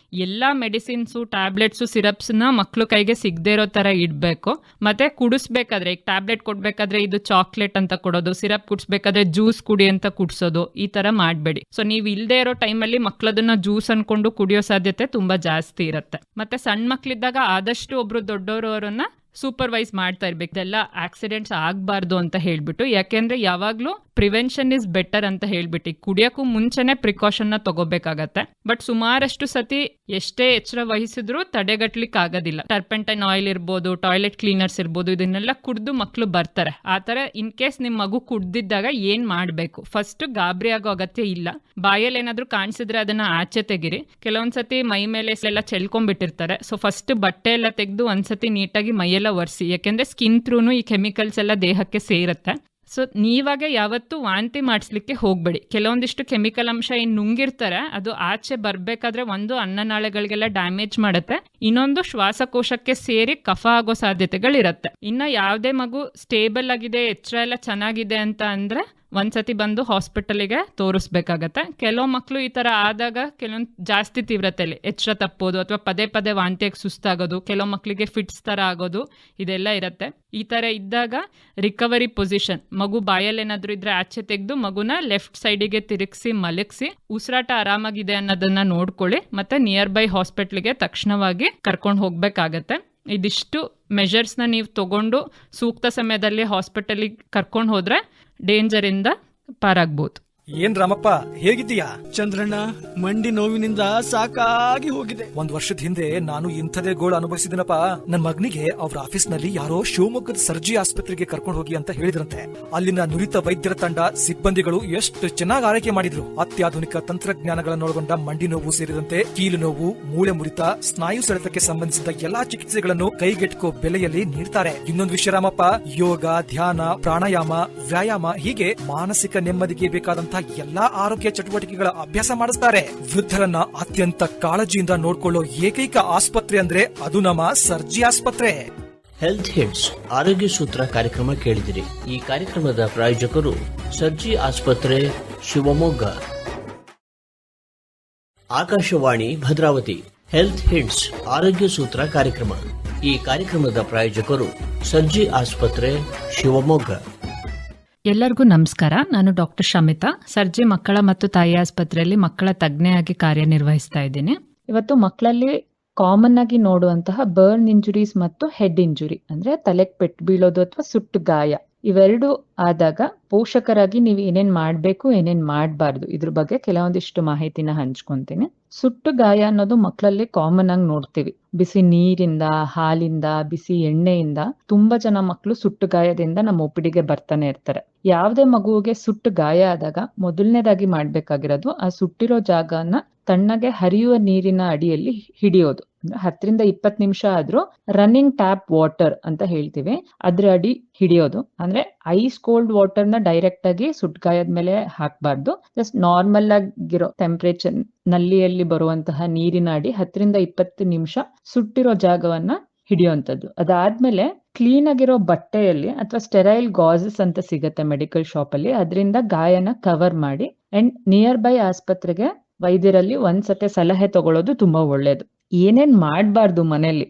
ಎಲ್ಲ ಮೆಡಿಸಿನ್ಸು, ಟ್ಯಾಬ್ಲೆಟ್ಸು, ಸಿರಪ್ಸ್ನ ಮಕ್ಕಳು ಕೈಗೆ ಸಿಗದೇ ಇರೋ ಥರ ಇಡಬೇಕು. ಮತ್ತು ಕುಡಿಸ್ಬೇಕಾದ್ರೆ, ಈಗ ಟ್ಯಾಬ್ಲೆಟ್ ಕೊಡಬೇಕಾದ್ರೆ ಇದು ಚಾಕ್ಲೇಟ್ ಅಂತ ಕೊಡೋದು, ಸಿರಪ್ ಕುಡಿಸ್ಬೇಕಾದ್ರೆ ಜ್ಯೂಸ್ ಕುಡಿ ಅಂತ ಕುಡಿಸೋದು, ಈ ಥರ ಮಾಡಬೇಡಿ. ಸೊ ನೀವು ಇಲ್ಲದೆ ಇರೋ ಟೈಮಲ್ಲಿ ಮಕ್ಕಳದನ್ನ ಜ್ಯೂಸ್ ಅನ್ಕೊಂಡು ಕುಡಿಯೋ ಸಾಧ್ಯತೆ ತುಂಬಾ ಜಾಸ್ತಿ ಇರುತ್ತೆ. ಮತ್ತೆ ಸಣ್ಣ ಮಕ್ಕಳಿದ್ದಾಗ ಆದಷ್ಟು ಒಬ್ರು ದೊಡ್ಡವರು ಅವರನ್ನ ಸೂಪರ್ವೈಸ್ ಮಾಡ್ತಾ ಇರ್ಬೇಕು. ಇದೆಲ್ಲ ಆಕ್ಸಿಡೆಂಟ್ಸ್ ಆಗಬಾರ್ದು ಅಂತ ಹೇಳ್ಬಿಟ್ಟು, ಯಾಕೆಂದ್ರೆ ಯಾವಾಗ್ಲೂ ಪ್ರಿವೆನ್ಷನ್ ಇಸ್ ಬೆಟರ್ ಅಂತ ಹೇಳ್ಬಿಟ್ಟು ಕುಡಿಯೋಕ್ಕೂ ಮುಂಚೆನೆ ಪ್ರಿಕಾಷನ್ನ ತಗೋಬೇಕಾಗತ್ತೆ. ಬಟ್ ಸುಮಾರಷ್ಟು ಸತಿ ಎಷ್ಟೇ ಎಚ್ಚರ ವಹಿಸಿದ್ರು ತಡೆಗಟ್ಲಿಕ್ಕೆ ಆಗೋದಿಲ್ಲ. ಟರ್ಪೆಂಟೈನ್ ಆಯಿಲ್ ಇರ್ಬೋದು, ಟಾಯ್ಲೆಟ್ ಕ್ಲೀನರ್ಸ್ ಇರ್ಬೋದು, ಇದನ್ನೆಲ್ಲ ಕುಡಿದು ಮಕ್ಕಳು ಬರ್ತಾರೆ. ಆ ಥರ ಇನ್ ಕೇಸ್ ನಿಮ್ಮ ಮಗು ಕುಡ್ದಿದ್ದಾಗ ಏನ್ ಮಾಡಬೇಕು? ಫಸ್ಟ್ ಗಾಬರಿ ಆಗೋ ಅಗತ್ಯ ಇಲ್ಲ. ಬಾಯಲ್ಲಿ ಏನಾದ್ರೂ ಕಾಣಿಸಿದ್ರೆ ಅದನ್ನ ಆಚೆ ತೆಗಿರಿ. ಕೆಲವೊಂದ್ಸತಿ ಮೈ ಮೇಲೆ ಎಲ್ಲ ಚೆಲ್ಕೊಂಡ್ಬಿಟ್ಟಿರ್ತಾರೆ. ಸೊ ಫಸ್ಟ್ ಬಟ್ಟೆ ಎಲ್ಲ ತೆಗೆದು ಒಂದ್ಸತಿ ನೀಟಾಗಿ ಮೈಯೆಲ್ಲ ಒರೆಸಿ, ಯಾಕೆಂದ್ರೆ ಸ್ಕಿನ್ ಥ್ರೂನು ಈ ಕೆಮಿಕಲ್ಸ್ ಎಲ್ಲ ದೇಹಕ್ಕೆ ಸೇರುತ್ತೆ. ಸೊ ನೀವಾಗ ಯಾವತ್ತೂ ವಾಂತಿ ಮಾಡಿಸ್ಲಿಕ್ಕೆ ಹೋಗ್ಬೇಡಿ. ಕೆಲವೊಂದಿಷ್ಟು ಕೆಮಿಕಲ್ ಅಂಶ ಏನು ನುಂಗಿರ್ತಾರೆ, ಅದು ಆಚೆ ಬರಬೇಕಾದ್ರೆ ಒಂದು ಅನ್ನನಾಳಗಳಿಗೆಲ್ಲ ಡ್ಯಾಮೇಜ್ ಮಾಡುತ್ತೆ, ಇನ್ನೊಂದು ಶ್ವಾಸಕೋಶಕ್ಕೆ ಸೇರಿ ಕಫ ಆಗೋ ಸಾಧ್ಯತೆಗಳಿರುತ್ತೆ. ಇನ್ನು ಯಾವುದೇ ಮಗು ಸ್ಟೇಬಲ್ ಆಗಿದೆ, ಎಚ್ಚರ ಎಲ್ಲ ಚೆನ್ನಾಗಿದೆ ಅಂತ ಅಂದ್ರೆ ಒಂದ್ಸತಿ ಬಂದು ಹಾಸ್ಪಿಟಲಿಗೆ ತೋರಿಸ್ಬೇಕಾಗತ್ತೆ. ಕೆಲವು ಮಕ್ಕಳು ಈ ತರ ಆದಾಗ ಕೆಲವೊಂದು ಜಾಸ್ತಿ ತೀವ್ರತೆಯಲ್ಲಿ ಎಚ್ಚರ ತಪ್ಪೋದು, ಅಥವಾ ಪದೇ ಪದೇ ವಾಂತಿಯಾಗಿ ಸುಸ್ತಾಗೋದು, ಕೆಲವು ಮಕ್ಕಳಿಗೆ ಫಿಟ್ಸ್ ತರ ಆಗೋದು, ಇದೆಲ್ಲ ಇರುತ್ತೆ. ಈ ತರ ಇದ್ದಾಗ ರಿಕವರಿ ಪೊಸಿಷನ್, ಮಗು ಬಾಯಲ್ಲಿ ಏನಾದ್ರೂ ಇದ್ರೆ ಆಚೆ ತೆಗೆದು ಮಗುನ ಲೆಫ್ಟ್ ಸೈಡಿಗೆ ತಿರುಗಿಸಿ ಮಲಗಿಸಿ ಉಸಿರಾಟ ಆರಾಮಾಗಿದೆ ಅನ್ನೋದನ್ನ ನೋಡ್ಕೊಳ್ಳಿ. ಮತ್ತೆ ನಿಯರ್ ಬೈ ಹಾಸ್ಪಿಟ್ಲಿಗೆ ತಕ್ಷಣವಾಗಿ ಕರ್ಕೊಂಡು ಹೋಗ್ಬೇಕಾಗತ್ತೆ. ಇದಿಷ್ಟು ಮೆಷರ್ಸ್ನ ನೀವು ತಗೊಂಡು ಸೂಕ್ತ ಸಮಯದಲ್ಲಿ ಹಾಸ್ಪಿಟಲಿಗೆ ಕರ್ಕೊಂಡು ಹೋದ್ರೆ ಡೇಂಜರಿಂದ ಪಾರಾಗ್ಬೋದು. ಏನ್ ರಾಮಪ್ಪ, ಹೇಗಿದ್ದೀಯಾ? ಚಂದ್ರಣ್ಣ, ಮಂಡಿ ನೋವಿನಿಂದ ಸಾಕಾಗಿ ಹೋಗಿದೆ. 1 ವರ್ಷದ ಹಿಂದೆ ನಾನು ಇಂಥದೇ ಗೋಳು ಅನುಭವಿಸಿದನಪ್ಪ. ನನ್ನ ಮಗನಿಗೆ ಅವ್ರ ಆಫೀಸ್ ನಲ್ಲಿ ಯಾರೋ ಶಿವಮೊಗ್ಗದ ಸರ್ಜಿ ಆಸ್ಪತ್ರೆಗೆ ಕರ್ಕೊಂಡು ಹೋಗಿ ಅಂತ ಹೇಳಿದ್ರಂತೆ. ಅಲ್ಲಿನ ನುರಿತ ವೈದ್ಯರ ತಂಡ, ಸಿಬ್ಬಂದಿಗಳು ಎಷ್ಟು ಚೆನ್ನಾಗಿ ಆರೈಕೆ ಮಾಡಿದ್ರು. ಅತ್ಯಾಧುನಿಕ ತಂತ್ರಜ್ಞಾನಗಳನ್ನೊಳಗೊಂಡ ಮಂಡಿ ನೋವು ಸೇರಿದಂತೆ ಕೀಲು ನೋವು, ಮೂಳೆ ಮುರಿತ, ಸ್ನಾಯು ಸೆಳೆತಕ್ಕೆ ಸಂಬಂಧಿಸಿದ ಎಲ್ಲಾ ಚಿಕಿತ್ಸೆಗಳನ್ನು ಕೈಗೆಟುಕೋ ಬೆಲೆಯಲ್ಲಿ ನೀಡ್ತಾರೆ. ಇನ್ನೊಂದು ವಿಷಯ ರಾಮಪ್ಪ, ಯೋಗ, ಧ್ಯಾನ, ಪ್ರಾಣಾಯಾಮ, ವ್ಯಾಯಾಮ, ಹೀಗೆ ಮಾನಸಿಕ ನೆಮ್ಮದಿಗೆ ಬೇಕಾದಂತ ಎಲ್ಲಾ ಆರೋಗ್ಯ ಚಟುವಟಿಕೆಗಳ ಅಭ್ಯಾಸ ಮಾಡಿಸ್ತಾರೆ. ವೃದ್ಧರನ್ನ ಅತ್ಯಂತ ಕಾಳಜಿಯಿಂದ ನೋಡ್ಕೊಳ್ಳೋ ಏಕೈಕ ಆಸ್ಪತ್ರೆ ಅಂದ್ರೆ ಅದು ನಮ್ಮ ಸರ್ಜಿ ಆಸ್ಪತ್ರೆ. ಹೆಲ್ತ್ ಹಿಟ್ಸ್ ಆರೋಗ್ಯ ಸೂತ್ರ ಕಾರ್ಯಕ್ರಮ ಕೇಳಿದಿರಿ. ಈ ಕಾರ್ಯಕ್ರಮದ ಪ್ರಾಯೋಜಕರು ಸರ್ಜಿ ಆಸ್ಪತ್ರೆ, ಶಿವಮೊಗ್ಗ. ಆಕಾಶವಾಣಿ ಭದ್ರಾವತಿ. ಹೆಲ್ತ್ ಹಿಟ್ಸ್ ಆರೋಗ್ಯ ಸೂತ್ರ ಕಾರ್ಯಕ್ರಮ. ಈ ಕಾರ್ಯಕ್ರಮದ ಪ್ರಾಯೋಜಕರು ಸರ್ಜಿ ಆಸ್ಪತ್ರೆ, ಶಿವಮೊಗ್ಗ. ಎಲ್ಲರಿಗೂ ನಮಸ್ಕಾರ. ನಾನು ಡಾಕ್ಟರ್ ಶಮಿತಾ, ಸರ್ಜಿ ಮಕ್ಕಳ ಮತ್ತು ತಾಯಿ ಆಸ್ಪತ್ರೆಯಲ್ಲಿ ಮಕ್ಕಳ ತಜ್ಞೆಯಾಗಿ ಕಾರ್ಯನಿರ್ವಹಿಸ್ತಾ ಇದ್ದೀನಿ. ಇವತ್ತು ಮಕ್ಕಳಲ್ಲಿ ಕಾಮನ್ ಆಗಿ ನೋಡುವಂತಹ ಬರ್ನ್ ಇಂಜುರೀಸ್ ಮತ್ತು ಹೆಡ್ ಇಂಜುರಿ, ಅಂದ್ರೆ ತಲೆಗೆ ಪೆಟ್ಟು ಬೀಳೋದು ಅಥವಾ ಸುಟ್ಟು ಗಾಯ, ಇವೆರಡು ಆದಾಗ ಪೋಷಕರಾಗಿ ನೀವು ಏನೇನ್ ಮಾಡ್ಬೇಕು, ಏನೇನ್ ಮಾಡಬಾರ್ದು, ಇದ್ರ ಬಗ್ಗೆ ಕೆಲವೊಂದಿಷ್ಟು ಮಾಹಿತಿನ ಹಂಚ್ಕೊಂತೀನಿ. ಸುಟ್ಟು ಗಾಯ ಅನ್ನೋದು ಮಕ್ಕಳಲ್ಲಿ ಕಾಮನ್ ಆಗಿ ನೋಡ್ತೀವಿ. ಬಿಸಿ ನೀರಿಂದ, ಹಾಲಿಂದ, ಬಿಸಿ ಎಣ್ಣೆಯಿಂದ ತುಂಬಾ ಜನ ಮಕ್ಕಳು ಸುಟ್ಟು ಗಾಯದಿಂದ ನಮ್ಮ ಒಪಿಡಿಗೆ ಬರ್ತಾನೆ ಇರ್ತಾರೆ. ಯಾವುದೇ ಮಗುವಿಗೆ ಸುಟ್ಟು ಗಾಯ ಆದಾಗ ಮೊದಲನೇದಾಗಿ ಮಾಡ್ಬೇಕಾಗಿರೋದು ಆ ಸುಟ್ಟಿರೋ ಜಾಗನ ತಣ್ಣಗೆ ಹರಿಯುವ ನೀರಿನ ಅಡಿಯಲ್ಲಿ ಹಿಡಿಯೋದು. 10-20 ನಿಮಿಷ ಆದ್ರೂ ರನ್ನಿಂಗ್ ಟ್ಯಾಪ್ ವಾಟರ್ ಅಂತ ಹೇಳ್ತೀವಿ, ಅದ್ರ ಅಡಿ ಹಿಡಿಯೋದು. ಅಂದ್ರೆ ಐಸ್ ಕೋಲ್ಡ್ ವಾಟರ್ ನ ಡೈರೆಕ್ಟ್ ಆಗಿ ಸುಟ್ಗಾಯದ ಮೇಲೆ ಹಾಕ್ಬಾರ್ದು. ಜಸ್ಟ್ ನಾರ್ಮಲ್ ಆಗಿರೋ ಟೆಂಪರೇಚರ್ ನಲ್ಲಿಯಲ್ಲಿ ಬರುವಂತಹ ನೀರಿನ ಅಡಿ 10-20 ನಿಮಿಷ ಸುಟ್ಟಿರೋ ಜಾಗವನ್ನ ಹಿಡಿಯುವಂಥದ್ದು. ಅದಾದ್ಮೇಲೆ ಕ್ಲೀನ್ ಆಗಿರೋ ಬಟ್ಟೆಯಲ್ಲಿ ಅಥವಾ ಸ್ಟೆರೈಲ್ ಗಾಜಸ್ ಅಂತ ಸಿಗತ್ತೆ ಮೆಡಿಕಲ್ ಶಾಪ್ ಅಲ್ಲಿ, ಅದರಿಂದ ಗಾಯನ ಕವರ್ ಮಾಡಿ ಅಂಡ್ ನಿಯರ್ ಬೈ ಆಸ್ಪತ್ರೆಗೆ ವೈದ್ಯರಲ್ಲಿ ಒಂದ್ಸತೆ ಸಲಹೆ ತಗೊಳ್ಳೋದು ತುಂಬಾ ಒಳ್ಳೇದು. ಏನೇನ್ ಮಾಡ್ಬಾರ್ದು ಮನೆಯಲ್ಲಿ,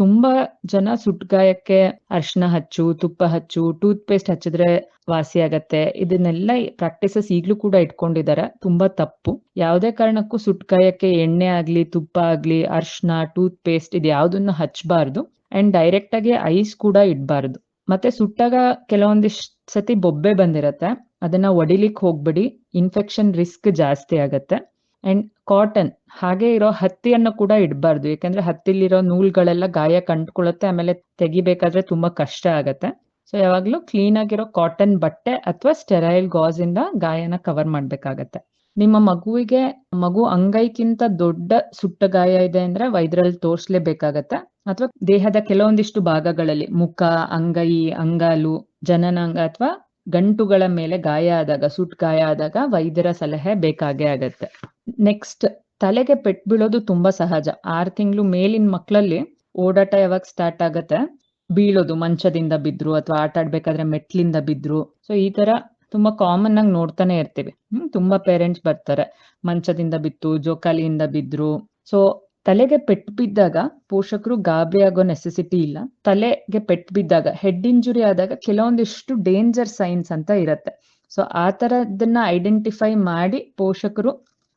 ತುಂಬಾ ಜನ ಸುಟ್ಗಾಯಕ್ಕೆ ಅರ್ಶಿನ ಹಚ್ಚು, ತುಪ್ಪ ಹಚ್ಚು, ಟೂತ್ ಪೇಸ್ಟ್ ಹಚ್ಚಿದ್ರೆ ವಾಸಿ ಆಗತ್ತೆ, ಇದನ್ನೆಲ್ಲ ಪ್ರಾಕ್ಟೀಸಸ್ ಈಗ್ಲೂ ಕೂಡ ಇಟ್ಕೊಂಡಿದ್ದಾರೆ. ತುಂಬಾ ತಪ್ಪು. ಯಾವುದೇ ಕಾರಣಕ್ಕೂ ಸುಟ್ಗಾಯಕ್ಕೆ ಎಣ್ಣೆ ಆಗ್ಲಿ, ತುಪ್ಪ ಆಗ್ಲಿ, ಅರ್ಶಿನ, ಟೂತ್ ಪೇಸ್ಟ್ ಇದು ಯಾವ್ದನ್ನು ಹಚ್ಬಾರ್ದು ಅಂಡ್ ಡೈರೆಕ್ಟ್ ಆಗಿ ಐಸ್ ಕೂಡ ಇಡ್ಬಾರ್ದು. ಮತ್ತೆ ಸುಟ್ಟಾಗ ಕೆಲವೊಂದಿಷ್ಟು ಸತಿ ಬೊಬ್ಬೆ ಬಂದಿರತ್ತೆ, ಅದನ್ನ ಒಡಿಲಿಕ್ ಹೋಗ್ಬಿಡಿ, ಇನ್ಫೆಕ್ಷನ್ ರಿಸ್ಕ್ ಜಾಸ್ತಿ ಆಗತ್ತೆ. ಅಂಡ್ ಕಾಟನ್ ಹಾಗೆ ಇರೋ ಹತ್ತಿಯನ್ನು ಕೂಡ ಇಡಬಾರ್ದು, ಯಾಕಂದ್ರೆ ಹತ್ತಿಲಿರೋ ನೂಲ್ಗಳೆಲ್ಲ ಗಾಯ ಕಂಡ್ಕೊಳ್ಳುತ್ತೆ, ಆಮೇಲೆ ತೆಗಿಬೇಕಾದ್ರೆ ತುಂಬಾ ಕಷ್ಟ ಆಗತ್ತೆ. ಸೊ ಯಾವಾಗ್ಲೂ ಕ್ಲೀನ್ ಆಗಿರೋ ಕಾಟನ್ ಬಟ್ಟೆ ಅಥವಾ ಸ್ಟೆರೈಲ್ ಗಾಜ್ ಇಂದ ಗಾಯನ ಕವರ್ ಮಾಡ್ಬೇಕಾಗತ್ತೆ. ನಿಮ್ಮ ಮಗು ಅಂಗೈಕ್ಕಿಂತ ದೊಡ್ಡ ಸುಟ್ಟ ಗಾಯ ಇದೆ ಅಂದ್ರೆ ವೈದ್ಯರಲ್ಲಿ ತೋರಿಸ್ಲೇಬೇಕಾಗತ್ತೆ. ಅಥವಾ ದೇಹದ ಕೆಲವೊಂದಿಷ್ಟು ಭಾಗಗಳಲ್ಲಿ ಮುಖ, ಅಂಗೈ, ಅಂಗಾಲು, ಜನನಾಂಗ ಅಥವಾ ಗಂಟುಗಳ ಮೇಲೆ ಗಾಯ ಆದಾಗ, ಸುಟ್ ಗಾಯ ಆದಾಗ ವೈದ್ಯರ ಸಲಹೆ ಬೇಕಾಗೇ ಆಗತ್ತೆ. ನೆಕ್ಸ್ಟ್, ತಲೆಗೆ ಪೆಟ್ಟು ಬೀಳೋದು ತುಂಬಾ ಸಹಜ. 6 ತಿಂಗಳು ಮೇಲಿನ ಮಕ್ಕಳಲ್ಲಿ ಓಡಾಟ ಯಾವಾಗ ಸ್ಟಾರ್ಟ್ ಆಗತ್ತೆ, ಬೀಳೋದು ಮಂಚದಿಂದ ಬಿದ್ರು ಅಥವಾ ಆಟ ಆಡ್ಬೇಕಾದ್ರೆ ಮೆಟ್ಲಿಂದ ಬಿದ್ರು. ಸೊ ಈ ತರ ತುಂಬಾ ಕಾಮನ್ ಆಗಿ ನೋಡ್ತಾನೆ ಇರ್ತೀವಿ. ತುಂಬಾ ಪೇರೆಂಟ್ಸ್ ಬರ್ತಾರೆ, ಮಂಚದಿಂದ ಬಿತ್ತು, ಜೋಕಾಲಿಯಿಂದ ಬಿದ್ರು. ಸೊ ತಲೆಗೆ ಪೆಟ್ಟು ಬಿದ್ದಾಗ ಪೋಷಕರು ಗಾಬರಿ ಆಗೋ ನೆಸೆಸಿಟಿ ಇಲ್ಲ. ತಲೆಗೆ ಪೆಟ್ಟು ಬಿದ್ದಾಗ, ಹೆಡ್ ಇಂಜುರಿ ಆದಾಗ ಕೆಲವೊಂದಿಷ್ಟು ಡೇಂಜರ್ ಸೈನ್ಸ್ ಅಂತ ಇರತ್ತೆ. ಸೊ ಆ ತರದನ್ನ ಐಡೆಂಟಿಫೈ ಮಾಡಿ ಪೋಷಕರು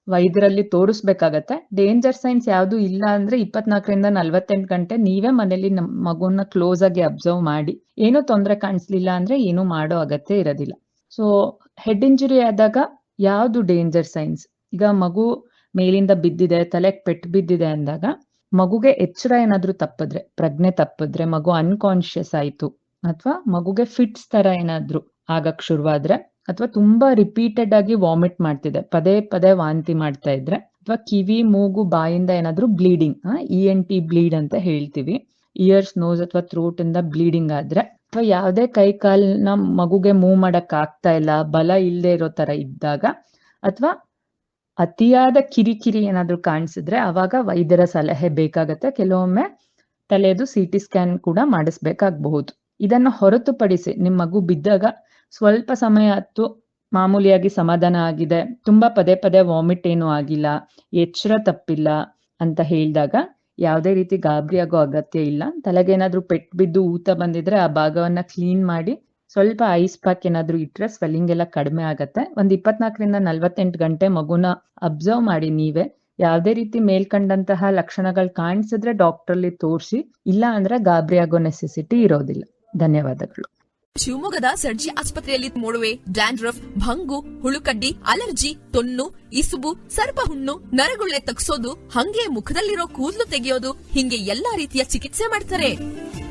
ವೈದ್ಯರಲ್ಲಿ ತೋರಿಸ್ಬೇಕಾಗತ್ತೆ. ಡೇಂಜರ್ ಸೈನ್ಸ್ ಯಾವ್ದು ಇಲ್ಲ ಅಂದ್ರೆ 24-48 ಗಂಟೆ ನೀವೇ ಮನೇಲಿ ಮಗುನ ಕ್ಲೋಸ್ ಆಗಿ ಅಬ್ಸರ್ವ್ ಮಾಡಿ, ಏನೂ ತೊಂದರೆ ಕಾಣಿಸ್ಲಿಲ್ಲ ಅಂದ್ರೆ ಏನು ಮಾಡೋ ಅಗತ್ಯ ಇರೋದಿಲ್ಲ. ಸೊ ಹೆಡ್ ಇಂಜುರಿ ಆದಾಗ ಯಾವ್ದು ಡೇಂಜರ್ ಸೈನ್ಸ್, ಈಗ ಮಗು ಮೇಲಿಂದ ಬಿದ್ದಿದೆ, ತಲೆಗೆ ಪೆಟ್ಟು ಬಿದ್ದಿದೆ ಅಂದಾಗ ಮಗುಗೆ ಎಚ್ಚರ ಏನಾದ್ರೂ ತಪ್ಪಿದ್ರೆ, ಪ್ರಜ್ಞೆ ತಪ್ಪಿದ್ರೆ, ಮಗು ಅನ್ಕಾನ್ಶಿಯಸ್ ಆಯ್ತು, ಅಥವಾ ಮಗುಗೆ ಫಿಟ್ಸ್ ತರ ಏನಾದ್ರು ಆಗಕ್ ಶುರುವಾದ್ರೆ, ಅಥವಾ ತುಂಬಾ ರಿಪೀಟೆಡ್ ಆಗಿ ವಾಮಿಟ್ ಮಾಡ್ತಿದೆ, ಪದೇ ವಾಂತಿ ಮಾಡ್ತಾ ಇದ್ರೆ, ಅಥವಾ ಕಿವಿ, ಮೂಗು, ಬಾಯಿಂದ ಏನಾದ್ರೂ ಬ್ಲೀಡಿಂಗ್, ENT ಬ್ಲೀಡ್ ಅಂತ ಹೇಳ್ತೀವಿ, ಇಯರ್ಸ್, ನೋಸ್ ಅಥವಾ ಥ್ರೋಟ್ ಇಂದ ಬ್ಲೀಡಿಂಗ್ ಆದ್ರೆ, ಅಥವಾ ಯಾವುದೇ ಕೈ ಕಾಲ್ನ ಮಗುಗೆ ಮೂವ್ ಮಾಡಕ್ ಆಗ್ತಾ ಇಲ್ಲ, ಬಲ ಇಲ್ಲದೆ ಇರೋ ತರ ಇದ್ದಾಗ, ಅಥವಾ ಅತಿಯಾದ ಕಿರಿಕಿರಿ ಏನಾದ್ರೂ ಕಾಣಿಸಿದ್ರೆ ಅವಾಗ ವೈದ್ಯರ ಸಲಹೆ ಬೇಕಾಗತ್ತೆ. ಕೆಲವೊಮ್ಮೆ ತಲೆದು CT ಸ್ಕ್ಯಾನ್ ಕೂಡ ಮಾಡಿಸ್ಬೇಕಾಗಬಹುದು. ಇದನ್ನು ಹೊರತುಪಡಿಸಿ ನಿಮ್ಮ ಮಗು ಬಿದ್ದಾಗ ಸ್ವಲ್ಪ ಸಮಯ ಹೊತ್ತು ಮಾಮೂಲಿಯಾಗಿ ಸಮಾಧಾನ ಆಗಿದೆ, ತುಂಬಾ ಪದೇ ವಾಮಿಟ್ ಏನೂ ಆಗಿಲ್ಲ, ಎಚ್ಚರ ತಪ್ಪಿಲ್ಲ ಅಂತ ಹೇಳಿದಾಗ ಯಾವುದೇ ರೀತಿ ಗಾಬರಿ ಆಗೋ ಅಗತ್ಯ ಇಲ್ಲ. ತಲೆಗೇನಾದ್ರೂ ಪೆಟ್ಟು ಬಿದ್ದು ಊತ ಬಂದಿದ್ರೆ ಆ ಭಾಗವನ್ನ ಕ್ಲೀನ್ ಮಾಡಿ ಸ್ವಲ್ಪ ಐಸ್ ಪ್ಯಾಕ್ ಏನಾದ್ರೂ ಇಟ್ರೆ ಸ್ವೆಲ್ಲಿಂಗ್ ಎಲ್ಲ ಕಡಿಮೆ ಆಗತ್ತೆ. 24-48 ಗಂಟೆ ಮಗುನ ಅಬ್ಸರ್ವ್ ಮಾಡಿ ನೀವೇ. ಯಾವುದೇ ರೀತಿ ಮೇಲ್ಕಂಡಂತಹ ಲಕ್ಷಣಗಳು ಕಾಣಿಸಿದ್ರೆ ಡಾಕ್ಟರ್ಲಿ ತೋರಿಸಿ, ಇಲ್ಲ ಅಂದ್ರೆ ಗಾಬರಿ ಆಗೋ ನೆಸೆಸಿಟಿ ಇರೋದಿಲ್ಲ. ಧನ್ಯವಾದಗಳು. ಶಿವಮೊಗ್ಗದ ಸರ್ಜಿ ಆಸ್ಪತ್ರೆಯಲ್ಲಿ ಮೊಡವೆ, ಡ್ಯಾಂಡ್ರಫ್, ಭಂಗು, ಹುಳುಕಡ್ಡಿ, ಅಲರ್ಜಿ, ತೊನ್ನು, ಇಸುಬು, ಸರ್ಪಹುಣ್ಣು, ನರಗುಳ್ಳೆ ತಗ್ಸೋದು, ಹಂಗೆ ಮುಖದಲ್ಲಿರೋ ಕೂದಲು ತೆಗೆಯೋದು, ಹಿಂಗೆ ಎಲ್ಲಾ ರೀತಿಯ ಚಿಕಿತ್ಸೆ ಮಾಡ್ತಾರೆ.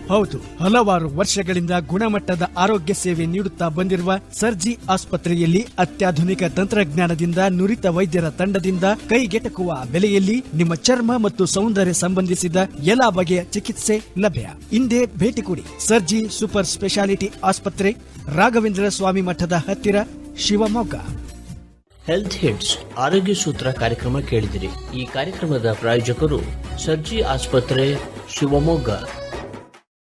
ಹೌದು, ಹಲವಾರು ವರ್ಷಗಳಿಂದ ಗುಣಮಟ್ಟದ ಆರೋಗ್ಯ ಸೇವೆ ನೀಡುತ್ತಾ ಬಂದಿರುವ ಸರ್ಜಿ ಆಸ್ಪತ್ರೆಯಲ್ಲಿ ಅತ್ಯಾಧುನಿಕ ತಂತ್ರಜ್ಞಾನದಿಂದ ನುರಿತ ವೈದ್ಯರ ತಂಡದಿಂದ ಕೈಗೆಟಕುವ ಬೆಲೆಯಲ್ಲಿ ನಿಮ್ಮ ಚರ್ಮ ಮತ್ತು ಸೌಂದರ್ಯ ಸಂಬಂಧಿಸಿದ ಎಲ್ಲಾ ಬಗೆಯ ಚಿಕಿತ್ಸೆ ಲಭ್ಯ. ಇಂದೇ ಭೇಟಿ ಕೊಡಿ ಸರ್ಜಿ ಸೂಪರ್ ಸ್ಪೆಷಾಲಿಟಿ ಆಸ್ಪತ್ರೆ, ರಾಘವೇಂದ್ರ ಸ್ವಾಮಿ ಮಠದ ಹತ್ತಿರ, ಶಿವಮೊಗ್ಗ. ಹೆಲ್ತ್ ಹಿಟ್ಸ್ ಆರೋಗ್ಯ ಸೂತ್ರ ಕಾರ್ಯಕ್ರಮ ಕೇಳಿದಿರಿ. ಈ ಕಾರ್ಯಕ್ರಮದ ಪ್ರಾಯೋಜಕರು ಸರ್ಜಿ ಆಸ್ಪತ್ರೆ, ಶಿವಮೊಗ್ಗ.